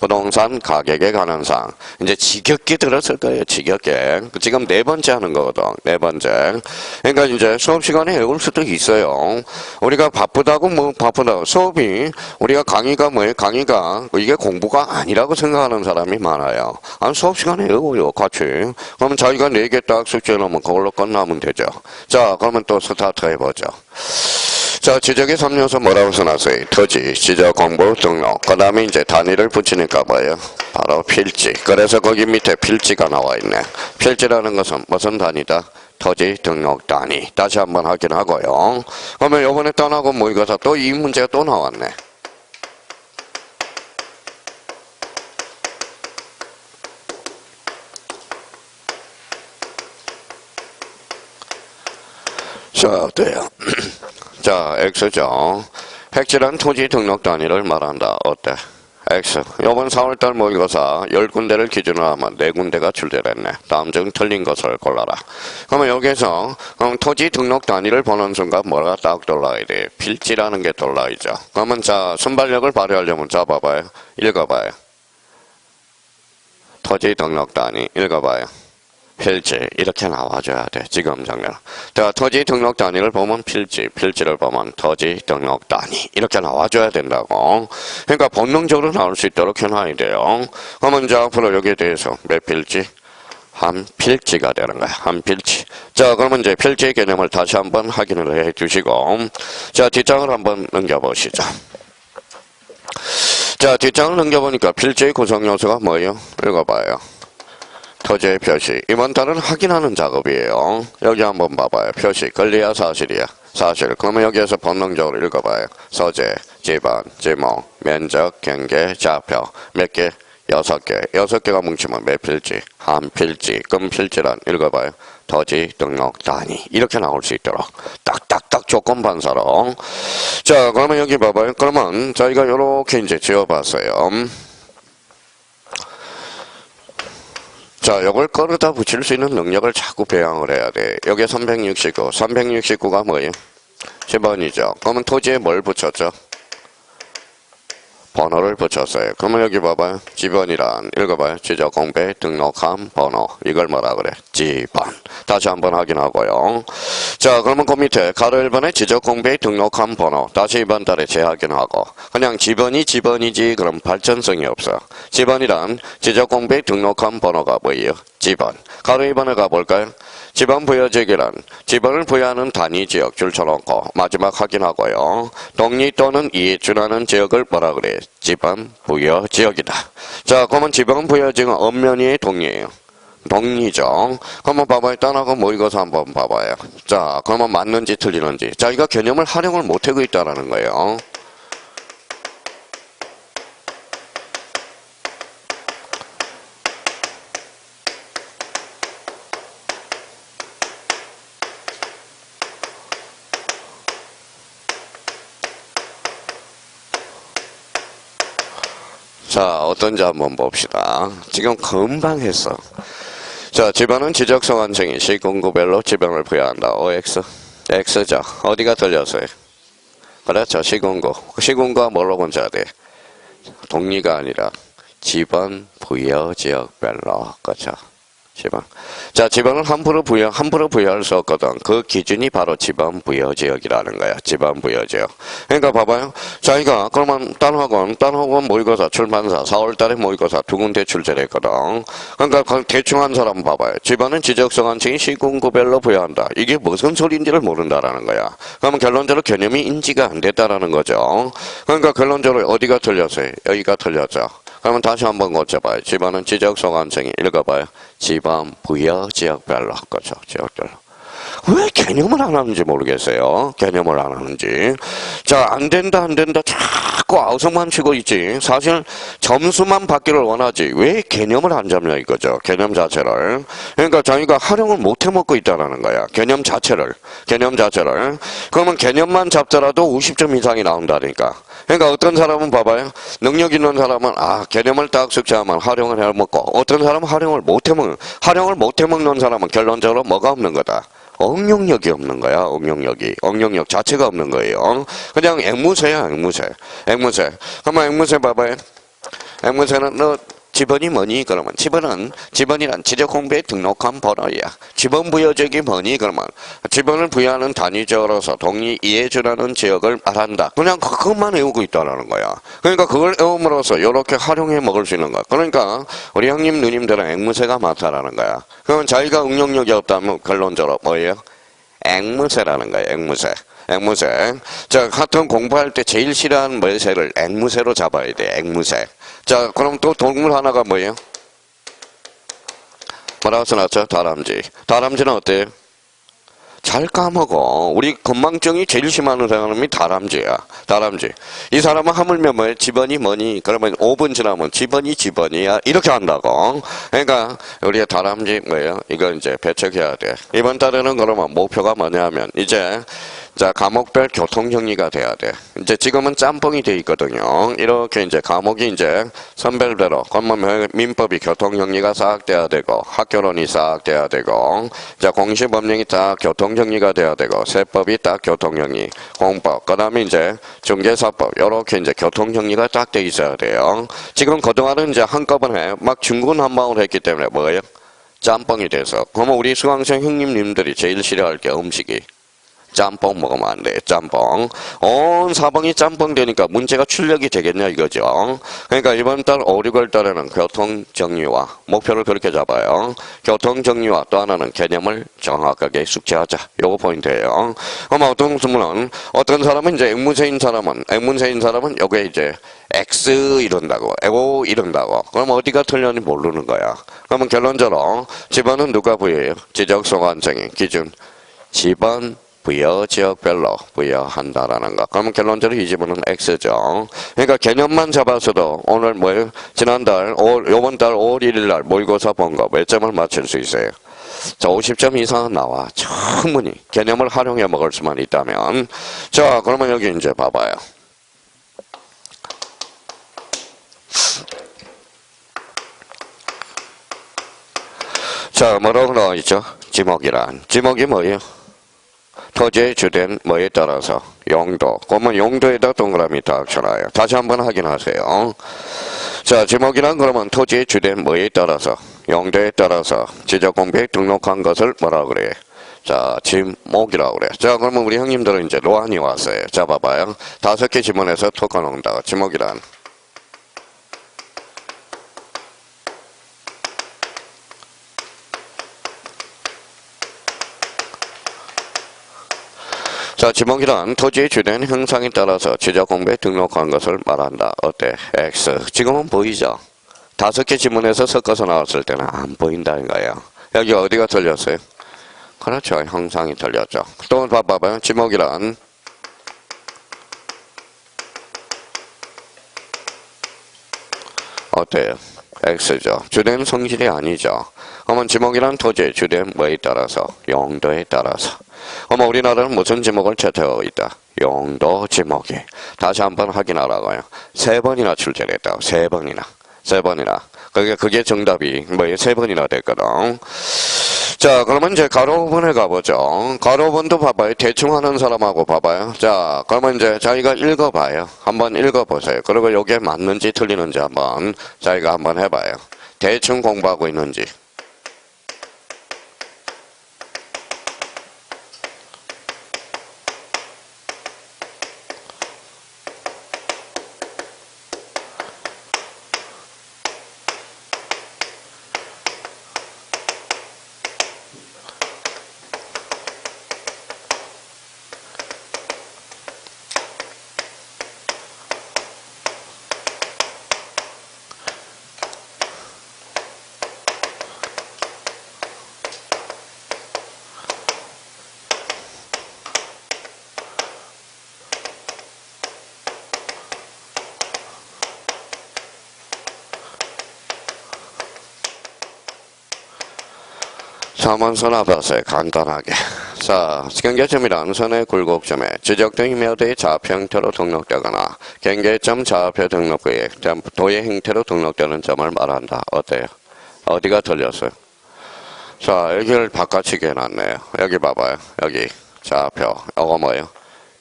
부동산 가격에 관한 사항. 이제 지겹게 들었을 거예요. 지겹게. 지금 4번째 하는 거거든. 4번째. 그러니까 이제 수업 시간에 외울 수도 있어요. 우리가 바쁘다고 바쁘다고. 수업이 우리가 강의가 강의가 이게 공부가 아니라고 생각하는 사람이 많아요. 수업 시간에 외워요. 같이. 그러면 자기가 4개 딱 숙제해놓으면 그걸로 끝나면 되죠. 자, 그러면 또 스타트 해보죠. 자, 지적의 3요소 뭐라고 써놨어요? 토지, 지적 공부 등록. 그 다음에 이제 단위를 붙이니까 뭐예요? 바로 필지. 그래서 거기 밑에 필지가 나와 있네. 필지라는 것은 무슨 단위다? 토지 등록 단위. 다시 한번 확인하고요. 그러면 요번에 단하고 모의고사 또 이 문제가 또 나왔네. 자, 어때요? 자, X죠. 획질한 토지 등록 단위를 말한다. 어때? X. 이번 4월달 모의고사 10군데를 기준으로 하면 4군데가 출제됐네. 다음 중 틀린 것을 골라라. 그러면 여기서 토지 등록 단위를 보는 순간 뭐가 딱 돌아야 돼? 필지라는 게 돌아야죠. 그러면 자, 순발력을 발휘하려면 자, 봐봐요. 읽어봐요. 토지 등록 단위. 읽어봐요. 필지 이렇게 나와줘야 돼. 지금 장면. 자, 토지 등록 단위를 보면 필지를 보면 토지 등록 단위 이렇게 나와줘야 된다고. 그러니까 본능적으로 나올 수 있도록 해놔야 돼요. 그러면 이제 앞으로 여기에 대해서 몇 필지? 한 필지가 되는 거야. 한 필지. 자, 그러면 이제 필지의 개념을 다시 한번 확인을 해 주시고, 자, 뒷장을 한번 넘겨보시죠. 자, 뒷장을 넘겨보니까 필지의 구성 요소가 뭐예요? 읽어봐요. 토지의 표시. 이번 달은 확인하는 작업이에요. 여기 한번 봐봐요. 표시. 권리야, 사실이야? 사실. 그러면 여기에서 본능적으로 읽어봐요. 소재, 지번, 지목, 면적, 경계, 좌표. 몇 개? 6개. 6개가 뭉치면 몇 필지? 한 필지. 그럼 필지란 읽어봐요. 토지, 등록, 단위. 이렇게 나올 수 있도록. 딱딱딱 조건 반사로. 자, 그러면 여기 봐봐요. 그러면 저희가 요렇게 이제 지어봤어요. 자, 요걸 끌어다 붙일 수 있는 능력을 자꾸 배양을 해야 돼. 여기 369. 369가 뭐예요? 지번이죠. 그러면 토지에 뭘 붙였죠? 번호를 붙였어요. 그러면 여기 봐봐요. 지번이란 읽어봐요. 지적 공배 등록함 번호. 이걸 뭐라 그래? 지번. 다시 한번 확인하고요. 자, 그러면 그 밑에 가로 1번에 지적 공배 등록함 번호. 다시 이번 달에 재확인하고. 그냥 지번이 지번이지 그럼 발전성이 없어. 지번이란 지적 공배 등록함 번호가 뭐예요? 지번. 가로 2번에 가볼까요? 지번 부여지역이란 지번을 부여하는 단위 지역 줄 쳐놓고 마지막 확인하고요. 동리 또는 이에 준하는 지역을 뭐라 그래? 지번 부여 지역이다. 자, 그러면 지번 부여 지역은 엄면이에요, 동리예요? 동리죠. 한번 봐봐요. 따라하고 모의고사 한번 봐봐요. 자, 그러면 맞는지 틀리는지. 자, 이거 개념을 활용을 못하고 있다는 거예요. 자, 어떤지 한번 봅시다. 지금 금방 했어. 자, 지번은 지적성한층이 시군구별로 지번을 부여한다. OX. X죠. 어디가 틀렸어요? 그렇죠. 시군구. 시군구가 뭘로 건져야 돼? 동리가 아니라 지번 부여 지역별로. 그렇죠. 지번. 자, 지번을 함부로 부여할 수 없거든. 그 기준이 바로 지번 부여 지역이라는 거야. 지번 부여 지역. 그러니까 봐봐요. 자기가 그러면 딴학원 모의고사 출판사 4월달에 모의고사 2군데 출제했거든. 그러니까 대충 한 사람 봐봐요. 지번은 지적성한층이 시군구별로 부여한다. 이게 무슨 소리인지를 모른다라는 거야. 그러면 결론적으로 개념이 인지가 안 됐다라는 거죠. 그러니까 결론적으로 어디가 틀렸어요? 여기가 틀렸죠. 그러면 다시 한번 고쳐봐요. 지번은 지적성한층이 읽어봐요. 지번 부여 지역별로. 그렇죠. 지역별로. 왜 개념을 안 하는지 모르겠어요. 개념을 안 하는지. 자, 안 된다 자꾸 아우성만 치고 있지. 사실 점수만 받기를 원하지. 왜 개념을 안 잡냐 이거죠. 개념 자체를. 그러니까 자기가 활용을 못 해먹고 있다는 거야. 개념 자체를. 그러면 개념만 잡더라도 50점 이상이 나온다니까. 그러니까 어떤 사람은 봐봐요. 능력 있는 사람은 개념을 딱 숙지하면 활용을 해먹고, 어떤 사람은 활용을 못 해먹는 사람은 결론적으로 뭐가 없는 거다? 응용력이 없는 거야. 응용력 자체가 없는 거예요. 그냥 앵무새야. 그러면 앵무새 봐봐요. 앵무새는 너 지번이 뭐니? 그러면 지번이란 지적공배에 등록한 번호야. 지번 부여지역이 뭐니? 그러면 지번을 부여하는 단위 지역으로서 동리 이해 준하는 지역을 말한다. 그냥 그것만 외우고 있다라는 거야. 그러니까 그걸 외움으로써 이렇게 활용해 먹을 수 있는 거야. 그러니까 우리 형님 누님들은 앵무새가 많다라는 거야. 그러면 자기가 응용력이 없다면 결론적으로 뭐예요? 앵무새라는 거야. 앵무새. 자, 같은 공부할 때 제일 싫어하는 새를 앵무새로 잡아야 돼. 앵무새. 자, 그럼 또 동물 하나가 뭐예요? 뭐라고 써놨죠? 다람쥐. 다람쥐는 어때요? 잘 까먹어. 우리 건망증이 제일 심한 사람이 다람쥐야. 이 사람은 하물며 뭐예요? 지번이 뭐니? 그러면 5분 지나면 지번이야. 이렇게 한다고. 그러니까 우리의 다람쥐 뭐예요? 이거 이제 배척해야 돼. 이번 달에는 그러면 목표가 뭐냐면 이제 자, 과목별 교통 정리가 돼야 돼. 이제 지금은 짬뽕이 돼 있거든요. 이렇게 이제 과목이 이제 선별대로 그러면 민법이 교통 정리가 싹 돼야 되고 학교론이 싹 돼야 되고 자, 공시법령이 딱 교통 정리가 돼야 되고 세법이 딱 교통 정리, 공법, 그다음에 이제 중개사법 이렇게 이제 교통 정리가 딱 돼 있어야 돼요. 지금 그동안은 이제 한꺼번에 막 중구난방을 했기 때문에 뭐예요? 짬뽕이 돼서. 그러면 우리 수강생 형님님들이 제일 싫어할 게 음식이 짬뽕 먹으면 안 돼. 짬뽕. 온 사방이 짬뽕 되니까 문제가 출력이 되겠냐 이거죠. 그러니까 이번 달 5, 6월 달에는 교통정리와 목표를 그렇게 잡아요. 교통정리와 또 하나는 개념을 정확하게 숙지하자. 요거 포인트예요. 그럼 어떤 분은 어떤 사람은 이제 앵무새인 사람은 요게 이제 X 이런다고, O 이런다고. 그럼 어디가 틀렸는지 모르는 거야. 그러면 결론적으로 집안은 누가 부여해요? 지적소관청이 기준 집안 부여 지역별로 부여한다라는 거. 그러면 결론적으로 이 집안은 X죠. 그러니까 개념만 잡아서도 오늘 뭐예요? 지난달, 요번 달 5월 1일 날 모의고사 본 거 몇 점을 맞출 수 있어요? 자, 50점 이상은 나와. 충분히 개념을 활용해 먹을 수만 있다면. 자, 그러면 여기 이제 봐봐요. 자, 뭐라고 나와있죠? 지목이란. 지목이 뭐예요? 토지의 주된 뭐에 따라서 용도. 그러면 용도에다 동그라미 딱 쳐놔요. 다시 한번 확인하세요. 자, 지목이란 그러면 토지의 주된 뭐에 따라서 용도에 따라서 지적공표에 등록한 것을 뭐라고 그래? 자, 지목이라고 그래. 자, 그러면 우리 형님들은 이제 로한이 왔어요. 자, 봐봐요. 5개 지문에서 톡아놓는다. 지목이란. 자, 지목이란 토지의 주된 형상에 따라서 지적공표에 등록한 것을 말한다. 어때? X. 지금은 보이죠? 5개 지문에서 섞어서 나왔을 때는 안 보인다는 거예요. 여기 어디가 틀렸어요? 그렇죠. 형상이 틀렸죠. 또 봐봐요. 지목이란 어때요? X죠. 주된 성질이 아니죠. 그러면 지목이란 토지의 주된 뭐에 따라서? 용도에 따라서. 그러면 우리나라는 무슨 지목을 채택하고 있다? 용도 지목이. 다시 한번 확인하라고요. 3번이나 출제됐다고. 3번이나. 그게 정답이 뭐예요? 3번이나 됐거든. 자, 그러면 이제 가로분에 가보죠. 가로분도 봐봐요. 대충 하는 사람하고 봐봐요. 자, 그러면 이제 자기가 읽어봐요. 한번 읽어보세요. 그리고 요게 맞는지 틀리는지 한번 자기가 한번 해봐요. 대충 공부하고 있는지. 삼원선 앞에서 간단하게. 자, 경계점이란 선의 굴곡점에 지적된 임야도의 좌표 형태로 등록되거나 경계점 좌표 등록부에 도의 형태로 등록되는 점을 말한다. 어때요? 어디가 틀렸어요? 자, 여기를 바깥치게 해놨네요. 여기 봐봐요. 여기 좌표. 이거 뭐예요?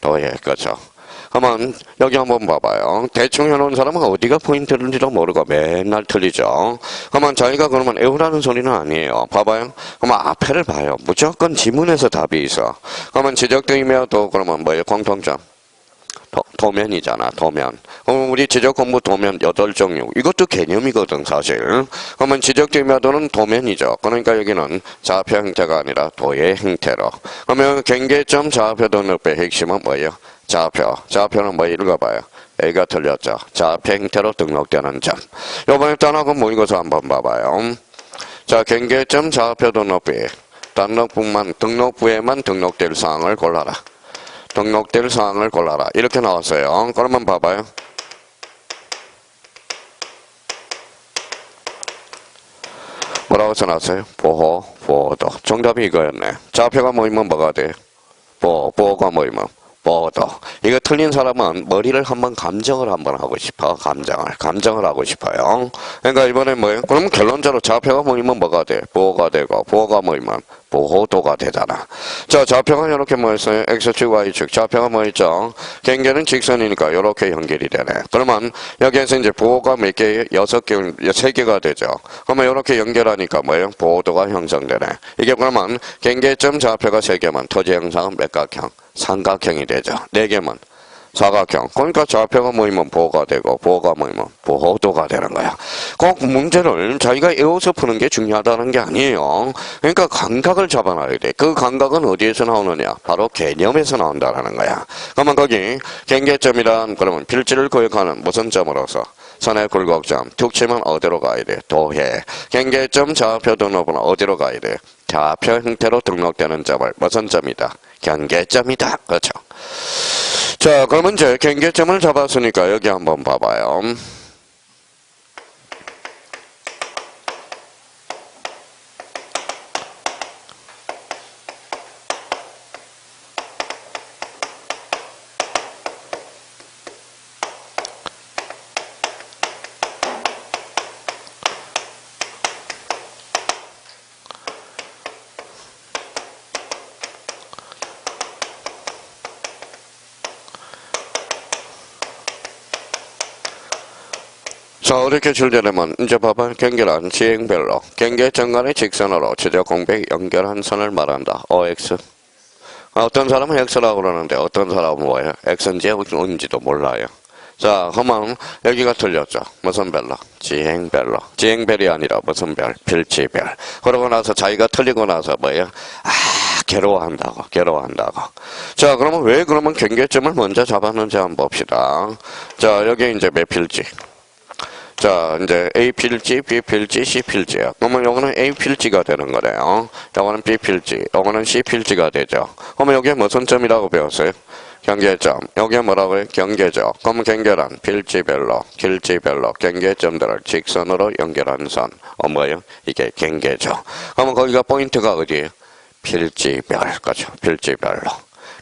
도의. 그렇죠. 그러면 여기 한번 봐봐요. 대충 해놓은 사람은 어디가 포인트인지도 모르고 맨날 틀리죠. 그러면 자기가 그러면 애우라는 소리는 아니에요. 봐봐요. 그러면 앞에를 봐요. 무조건 지문에서 답이 있어. 그러면 지적등이면 또 그러면 뭐예요? 공통점. 도면이잖아. 도면. 그러면 우리 지적 공부 도면 8종류. 이것도 개념이거든 사실. 그러면 지적등이면은 도면이죠. 그러니까 여기는 좌표 형태가 아니라 도의 형태로. 그러면 경계점 좌표 등록부의 핵심은 뭐예요? 좌표는 뭐 읽어봐요. A가 틀렸죠. 좌표 형태로 등록되는 점. 요번에 단하고 모의고사 한번 봐봐요. 자, 경계점 좌표 등록부에 등록부에만 등록될 사항을 골라라. 등록될 사항을 골라라. 이렇게 나왔어요. 그러면 봐봐요. 뭐라고 써놨어요? 보호도. 정답이 이거였네. 좌표가 모이면 뭐가 돼? 보호가 모이면 보호도. 이거 틀린 사람은 머리를 한번 감정을 한번 하고 싶어. 감정을 하고 싶어요. 그러니까 이번에 뭐예요? 그럼 결론적으로 좌표가 모이면 뭐가 돼? 보호가 되고 보호가 모이면 보호도가 되잖아. 자, 좌표가 이렇게 뭐였어요? X축, Y축. 좌표가 뭐 있죠? 경계는 직선이니까 이렇게 연결이 되네. 그러면 여기에서 이제 보호가 몇 개? 6개, 3개가 되죠. 그러면 이렇게 연결하니까 뭐예요? 보호도가 형성되네. 이게 그러면 경계점 좌표가 3개면 토지 형상은 몇각형? 삼각형이 되죠. 4개면 사각형. 그러니까 좌표가 모이면 보호가 되고 보호가 모이면 보호도가 되는 거야. 꼭 문제를 자기가 외워서 푸는 게 중요하다는 게 아니에요. 그러니까 감각을 잡아놔야 돼. 그 감각은 어디에서 나오느냐? 바로 개념에서 나온다는 거야. 그러면 거기 경계점이란 그러면 필지를 구역하는 무슨 점으로서? 선의 굴곡점. 툭 치면 어디로 가야 돼? 도해. 경계점 좌표 등록은 어디로 가야 돼? 좌표 형태로 등록되는 점을 무슨 점이다? 경계점이다. 그렇죠. 자, 그러면 이제 경계점을 잡았으니까 여기 한번 봐봐요. 자, 이렇게 출제되면 이제 봐봐. 경계란 지행별로 경계점 간의 직선으로 지적 공백 연결한 선을 말한다. OX. 어떤 사람은 X라고 그러는데 어떤 사람은 뭐예요? X인지 Y인지도 몰라요. 자, 그러면 여기가 틀렸죠. 무슨 별로? 지행별로. 지행별이 아니라 무슨 별? 필지별. 그러고 나서 자기가 틀리고 나서 뭐예요? 괴로워한다고. 자, 그러면 왜 그러면 경계점을 먼저 잡았는지 한번 봅시다. 자, 여기 이제 몇 필지? 자, 이제 A 필지, B 필지, C 필지야. 그러면 요거는 A 필지가 되는 거네요. 요거는 B 필지, 요거는 C 필지가 되죠. 그러면 여기에 무슨 점이라고 배웠어요? 경계점. 여기에 뭐라고요? 경계죠. 그러면 경계란 필지별로, 길지별로 경계점들을 직선으로 연결한 선. 뭐예요? 이게 경계죠. 그러면 거기가 포인트가 어디예요? 필지별. 그렇죠. 필지별로.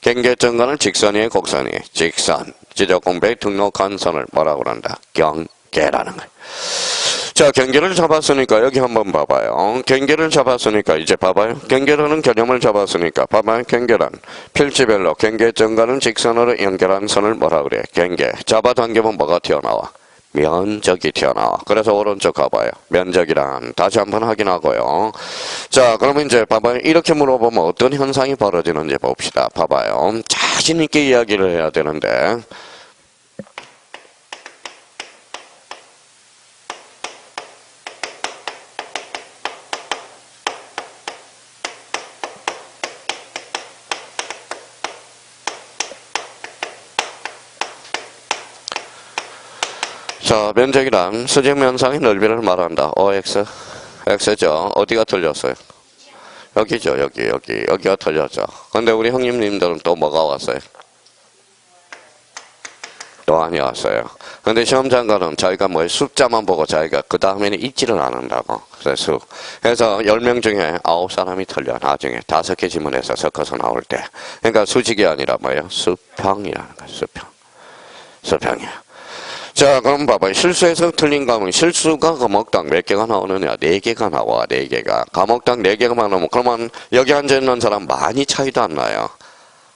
경계점과는 직선이에요, 곡선이에요? 직선. 지적 공백 등록한 선을 뭐라고 그런다? 경계라는 거예요. 자, 경계를 잡았으니까 여기 한번 봐봐요. 경계를 잡았으니까 이제 봐봐요. 경계라는 개념을 잡았으니까 봐봐요. 경계란 필지별로 경계점과는 직선으로 연결한 선을 뭐라 그래? 경계. 잡아당기면 뭐가 튀어나와? 면적이 튀어나와. 그래서 오른쪽 가봐요. 면적이란 다시 한번 확인하고요. 자, 그러면 이제 봐봐요. 이렇게 물어보면 어떤 현상이 벌어지는지 봅시다. 봐봐요. 자신 있게 이야기를 해야 되는데 자, 면적이란 수직면상의 넓이를 말한다. OX. X죠. 어디가 틀렸어요? 여기죠. 여기가 틀렸죠. 근데 우리 형님님들은 또 뭐가 왔어요? 또한이 왔어요. 근데 시험장관은 자기가 뭐 숫자만 보고 자기가 그 다음에는 읽지를 않는다고. 그래서 10명 중에 9사람이 틀려. 나중에 5개 지문에서 섞어서 나올 때. 그러니까 수직이 아니라 뭐예요? 수평이라는 거예요. 수평이야. 자, 그럼 봐봐요. 실수에서 틀린 과목, 실수가 과목당 몇 개가 나오느냐? 4개가 나와, 4개가. 과목당 4개가 나오면, 그러면 여기 앉아있는 사람 많이 차이도 안 나요.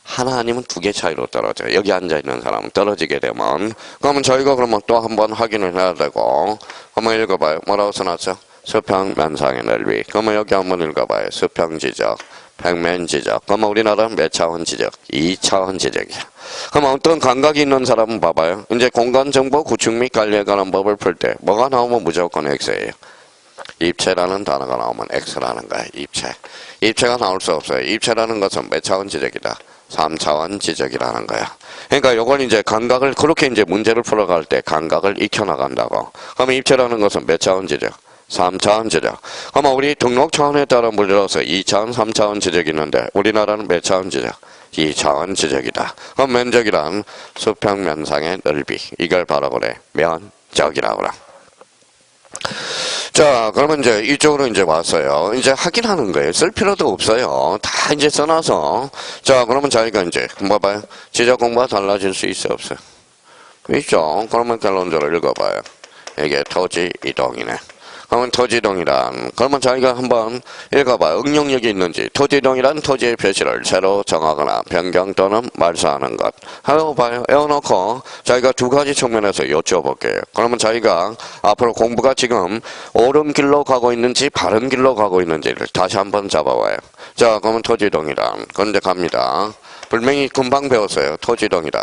하나 아니면 2개 차이로 떨어져요. 여기 앉아있는 사람 떨어지게 되면. 그러면 저희가 그러면 또 한번 확인을 해야 되고, 한번 읽어봐요. 뭐라고 써놨죠? 수평 면상의 넓이. 그러면 여기 한번 읽어봐요. 수평 지적, 평면 지적. 그러면 우리나라는 몇 차원 지적? 2차원 지적이야. 그럼 어떤 감각이 있는 사람은 봐봐요. 이제 공간정보 구축 및 관리에 관한 법을 풀 때 뭐가 나오면 무조건 X예요. 입체라는 단어가 나오면 X라는 거야. 입체가 나올 수 없어요. 입체라는 것은 몇 차원 지적이다? 3차원 지적이라는 거야. 그러니까 요걸 이제 감각을 그렇게 이제 문제를 풀어갈 때 감각을 익혀나간다고. 그럼 입체라는 것은 몇 차원 지적? 3차원 지적. 그러면 우리 등록 차원에 따라 물려서 2차원, 3차원 지적이 있는데 우리나라는 몇 차원 지적? 2차원 지적이다. 그럼 면적이란 수평 면상의 넓이. 이걸 바로 그래. 면적이라고 그래. 자, 그러면 이제 이쪽으로 이제 왔어요. 이제 확인하는 거예요. 쓸 필요도 없어요. 다 이제 써놔서. 자, 그러면 자기가 이제 봐봐요. 지적 공부가 달라질 수 있어, 없어요? 있죠. 그러면 결론적으로 읽어봐요. 이게 토지 이동이네. 그러면 토지이동이란, 그러면 자기가 한번 읽어봐. 응용력이 있는지. 토지이동이란 토지의 표시를 새로 정하거나 변경 또는 말소하는 것. 한번 봐요. 외워놓고 자기가 두 가지 측면에서 여쭤볼게요. 그러면 자기가 앞으로 공부가 지금 옳은 길로 가고 있는지 바른 길로 가고 있는지를 다시 한번 잡아봐요. 자, 그러면 토지이동이란. 그런데 갑니다. 분명히 금방 배웠어요. 토지이동이란.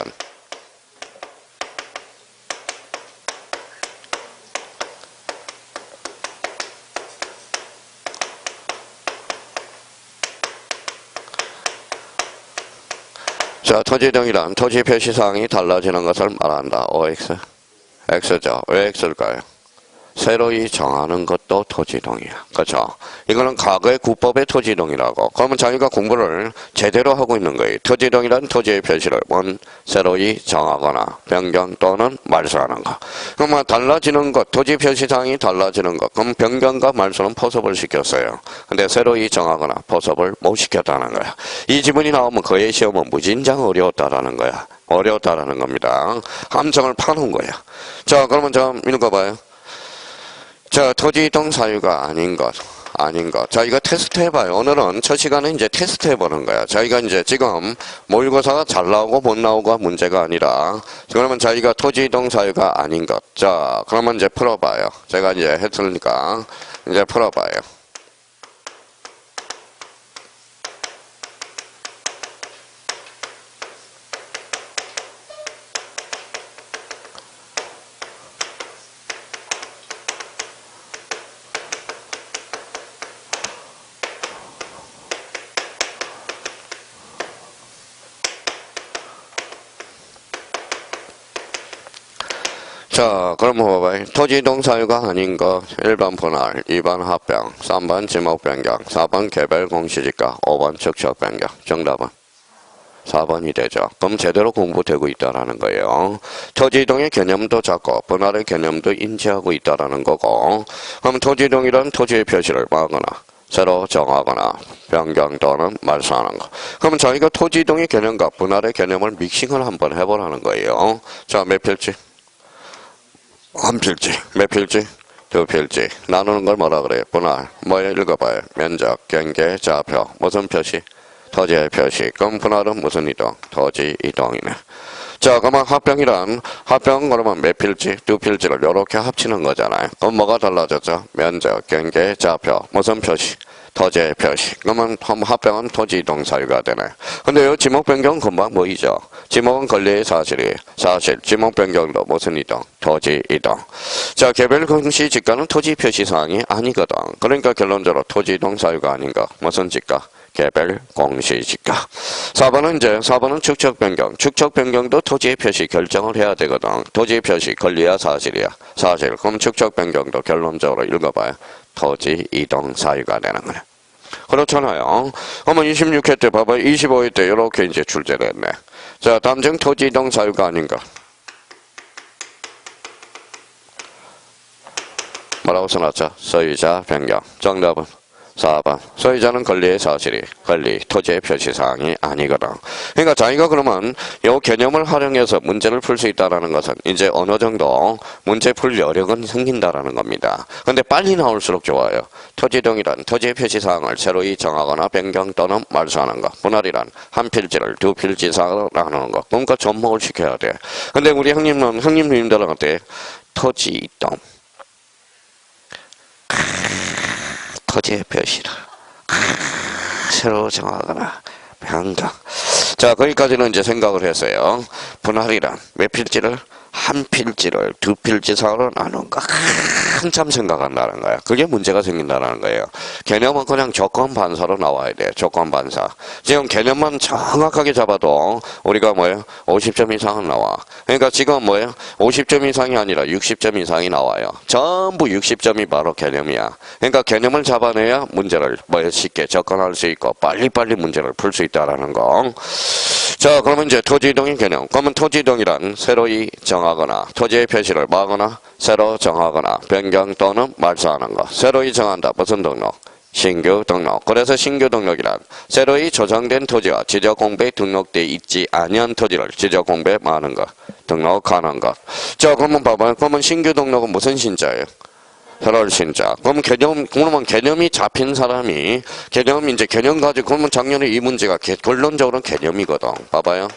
자, 토지이동이란 토지 표시사항이 달라지는 것을 말한다. OX. X죠. 왜 X일까요? 새로이 정하는 것도 토지이동이야. 그렇죠? 이거는 과거의 구법의 토지이동이라고. 그러면 자기가 공부를 제대로 하고 있는 거예요. 토지이동이란 토지의 표시를 새로이 정하거나 변경 또는 말소하는 것. 그러면 달라지는 것, 토지 표시사항이 달라지는 것. 그럼 변경과 말소는 포섭을 시켰어요. 근데 새로이 정하거나 포섭을 못 시켰다는 거야. 이 지문이 나오면 그의 시험은 무진장 어려웠다라는 거야. 어려웠다라는 겁니다. 함정을 파놓은 거야. 자, 그러면 좀 읽어봐요. 자, 토지이동 사유가 아닌 것. 자, 이거 테스트 해봐요. 오늘은 첫 시간에 이제 테스트 해보는 거야. 자기가 이제 지금 모의고사가 잘 나오고 못 나오고가 문제가 아니라, 그러면 자기가 토지이동 사유가 아닌 것. 자, 그러면 이제 풀어봐요. 제가 이제 했으니까 이제 풀어봐요. 자, 그럼 봐봐요. 토지이동 사유가 아닌 것. 1번 분할, 2번 합병, 3번 지목 변경, 4번 개별 공시지가, 5번 축척 변경. 정답은 4번이 되죠. 그럼 제대로 공부되고 있다라는 거예요. 토지이동의 개념도 잡고 분할의 개념도 인지하고 있다라는 거고. 그럼 토지이동이란 토지의 표시를 막거나 새로 정하거나 변경 또는 말소하는 거. 그러면 저희가 토지이동의 개념과 분할의 개념을 믹싱을 한번 해보라는 거예요. 자, 몇 필지? 한 필지. 몇 필지? 두 필지. 나누는 걸 뭐라 그래요? 분할. 뭐 읽어봐요. 면적, 경계, 좌표. 무슨 표시? 토지의 표시. 그럼 분할은 무슨 이동? 토지 이동이네. 자, 그러면 합병이란, 합병 그러면 몇 필지? 두 필지를 이렇게 합치는 거잖아요. 그럼 뭐가 달라졌죠? 면적, 경계, 좌표. 무슨 표시? 토지의 표시. 그러면 합병은 토지 이동 사유가 되네. 근데 이 지목 변경은 금방 보이죠? 지목은 권리의 사실이 사실. 지목 변경도 무슨 이동? 토지 이동. 자, 개별 공시 지가는 토지 표시 사항이 아니거든. 그러니까 결론적으로 토지 이동 사유가 아닌가? 무슨 지가? 개별 공시 지가. 4번은 축척 변경. 축척 변경도 토지의 표시 결정을 해야 되거든. 토지의 표시 권리야 사실이야? 사실. 그럼 축척 변경도 결론적으로 읽어봐요. 토지 이동 사유가 되는 거네. 그렇잖아요. 그러면 26회 때 봐봐요. 25회 때 이렇게 이제 출제됐네. 자, 단정 토지 이동 사유가 아닌가? 뭐라고 써놨죠? 소유자 변경. 정답은 4번. 소유자는 권리의 사실이 권리, 토지의 표시사항이 아니거든. 그러니까 자기가 그러면 이 개념을 활용해서 문제를 풀 수 있다는 것은 이제 어느 정도 문제 풀 여력은 생긴다라는 겁니다. 근데 빨리 나올수록 좋아요. 토지이동이란 토지의 표시사항을 새로이 정하거나 변경 또는 말소하는 것. 분할이란 한 필지를 두 필지 이상으로 나누는 것. 그러니까 접목을 시켜야 돼. 근데 우리 형님들한테 토지이동. 토지의 표시를 새로 정하거나 변경. 자, 거기까지는 이제 생각을 했어요. 분할이란 몇 필지를? 한 필지를 두 필지 이상으로 나눈 거. 한참 생각한다는 거야. 그게 문제가 생긴다는 거예요. 개념은 그냥 조건 반사로 나와야 돼. 조건 반사. 지금 개념만 정확하게 잡아도 우리가 뭐예요? 50점 이상은 나와. 그러니까 지금 뭐예요? 50점 이상이 아니라 60점 이상이 나와요. 전부 60점이 바로 개념이야. 그러니까 개념을 잡아내야 문제를 쉽게 접근할 수 있고 빨리빨리 문제를 풀 수 있다라는 거. 자, 그러면 이제 토지이동의 개념. 그러면 토지이동이란 새로이 정하거나 토지의 표시를 막거나 새로 정하거나 변경 또는 말소하는 것. 새로이 정한다. 무슨 등록? 신규 등록. 그래서 신규 등록이란 새로이 조정된 토지와 지적공부에 등록되어 있지 아니한 토지를 지적공부에 많은 것. 등록하는 것. 자, 그러면 봐봐요. 그러면 신규 등록은 무슨 신자예요? 8월 신작. 그러면 그러면 개념이 잡힌 사람이, 이제 개념 가지고, 그러면 작년에 이 문제가 결론적으로는 개념이거든. 봐봐요.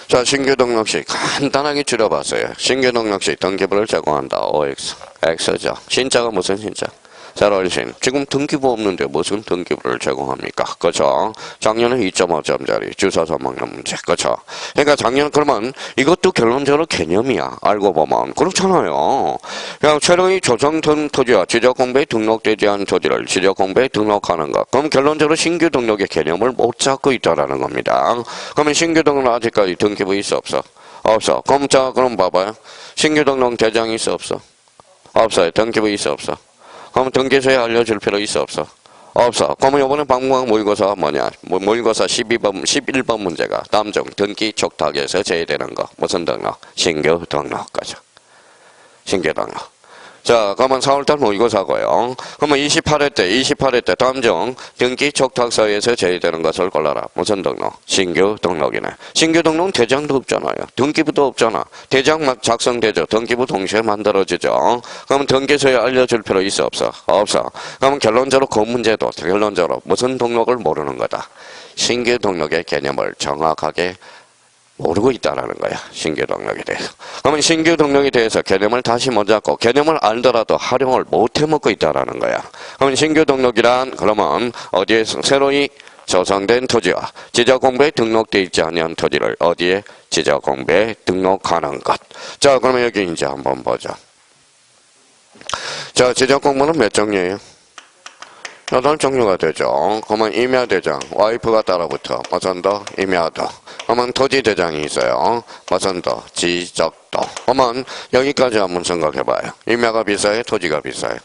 자, 신규 등록시 간단하게 줄여봤어요. 신규 등록시 등기부를 제공한다. OX. X죠. 신자가 무슨 신자? 자월신. 지금 등기부 없는데 무슨 등기부를 제공합니까? 그죠? 작년에 2.5점짜리 주소서 먹는 문제. 그죠? 그러니까 작년 그러면 이것도 결론적으로 개념이야. 알고 보면. 그렇잖아요. 그냥 새로이 조정된 토지와 지적공부에 등록되지 않은 토지를 지적공부에 등록하는 것. 그럼 결론적으로 신규 등록의 개념을 못 잡고 있다라는 겁니다. 그러면 신규 등록 아직까지 등기부 있어 없어? 없어. 그럼 봐봐요. 신규 등록 대장이 있어 없어? 없어요. 등기부 있어 없어? 그럼 등기소에 알려줄 필요 있어 없어? 없어. 그러면 이번에 방문한 모의고사가 뭐냐? 모의고사 11번 문제가 다음 중 등기 촉탁에서 제외되는 거. 무슨 등록? 신규 등록까지. 신규 등록. 자, 그러면 4월달 모의고사고요. 그러면 28회 때 다음 중 등기 촉탁서에서 제외되는 것을 골라라. 무슨 등록? 신규 등록이네. 신규 등록 대장도 없잖아요. 등기부도 없잖아. 대장 막 작성되죠. 등기부 동시에 만들어지죠. 그러면 등기소에 알려줄 필요 있어 없어? 없어. 그러면 결론적으로 그 문제도 결론적으로 무슨 등록을 모르는 거다. 신규 등록의 개념을 정확하게 모르고 있다라는 거야. 신규 등록에 대해서. 그러면 신규 등록에 대해서 개념을 다시 못 잡고 개념을 알더라도 활용을 못 해먹고 있다라는 거야. 그러면 신규 등록이란 그러면 어디에서 새로이 조성된 토지와 지적공부에 등록되어 있지 않은 토지를 어디에 지적공부에 등록하는 것. 자, 그러면 여기 이제 한번 보자. 자, 지적공부는 몇 종류예요? 8종류가 되죠. 그러면 임야대장, 와이프가 따라붙어. 무슨 더? 임야도. 그러면 토지대장이 있어요. 무슨 더? 지적도. 그러면 여기까지 한번 생각해봐요. 임야가 비싸요? 토지가 비싸요?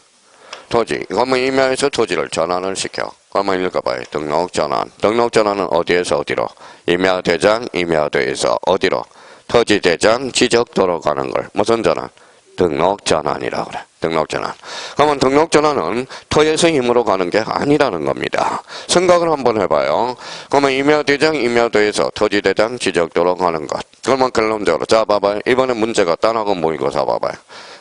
토지. 그러면 임야에서 토지를 전환을 시켜. 그러면 읽어봐요. 등록전환. 등록전환은 어디에서 어디로? 임야대장, 임야도에서 어디로? 토지대장, 지적도로 가는 걸. 무슨 전환? 등록전환이라고 그래. 등록전환. 그러면 등록전환은 토에서 힘으로 가는 게 아니라는 겁니다. 생각을 한번 해봐요. 그러면 임야대장, 임야도에서 토지대장, 지적도로 가는 것. 그러면 결론적으로. 자, 봐봐요. 이번에 문제가 단학원 모의고사 봐봐요.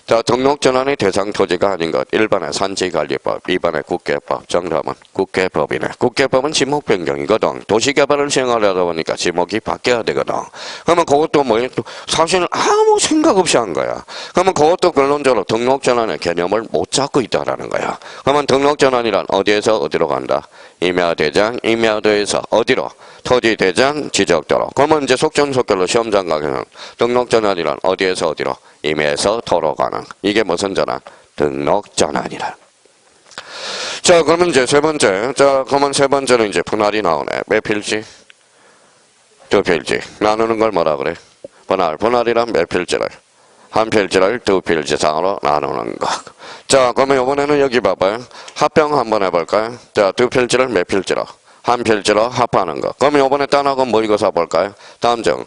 자, 등록전환의 대상 토지가 아닌 것. 1번에 산지관리법, 2번에 국계법. 정답은 국계법이네. 국계법은 지목 변경이거든. 도시개발을 시행하려다 보니까 지목이 바뀌어야 되거든. 그러면 그것도 뭐예요? 사실은 아무 생각 없이 한 거야. 그러면 그것도 결론적으로 등록전환의 개념을 못 잡고 있다라는 거야. 그러면 등록전환이란 어디에서 어디로 간다? 임야대장, 임야도에서 어디로? 토지대장, 지적도로. 그러면 이제 속전속결로 시험장 가서는 등록전환이란 어디에서 어디로? 임야에서 도로 가는. 이게 무슨 전환? 등록전환이라. 자, 그러면 이제 세 번째. 자, 그러면 세 번째는 이제 분할이 나오네. 몇 필지? 두 필지. 나누는 걸 뭐라 그래? 분할. 분할이란 몇 필지를? 한 필지를 두 필지상으로 나누는 것. 자, 그러면 이번에는 여기 봐봐요. 합병 한번 해볼까요? 자, 두 필지를 몇 필지로? 한 필지로 합하는 거. 그러면 이번에 단학은 모의고사 볼까요? 다음 중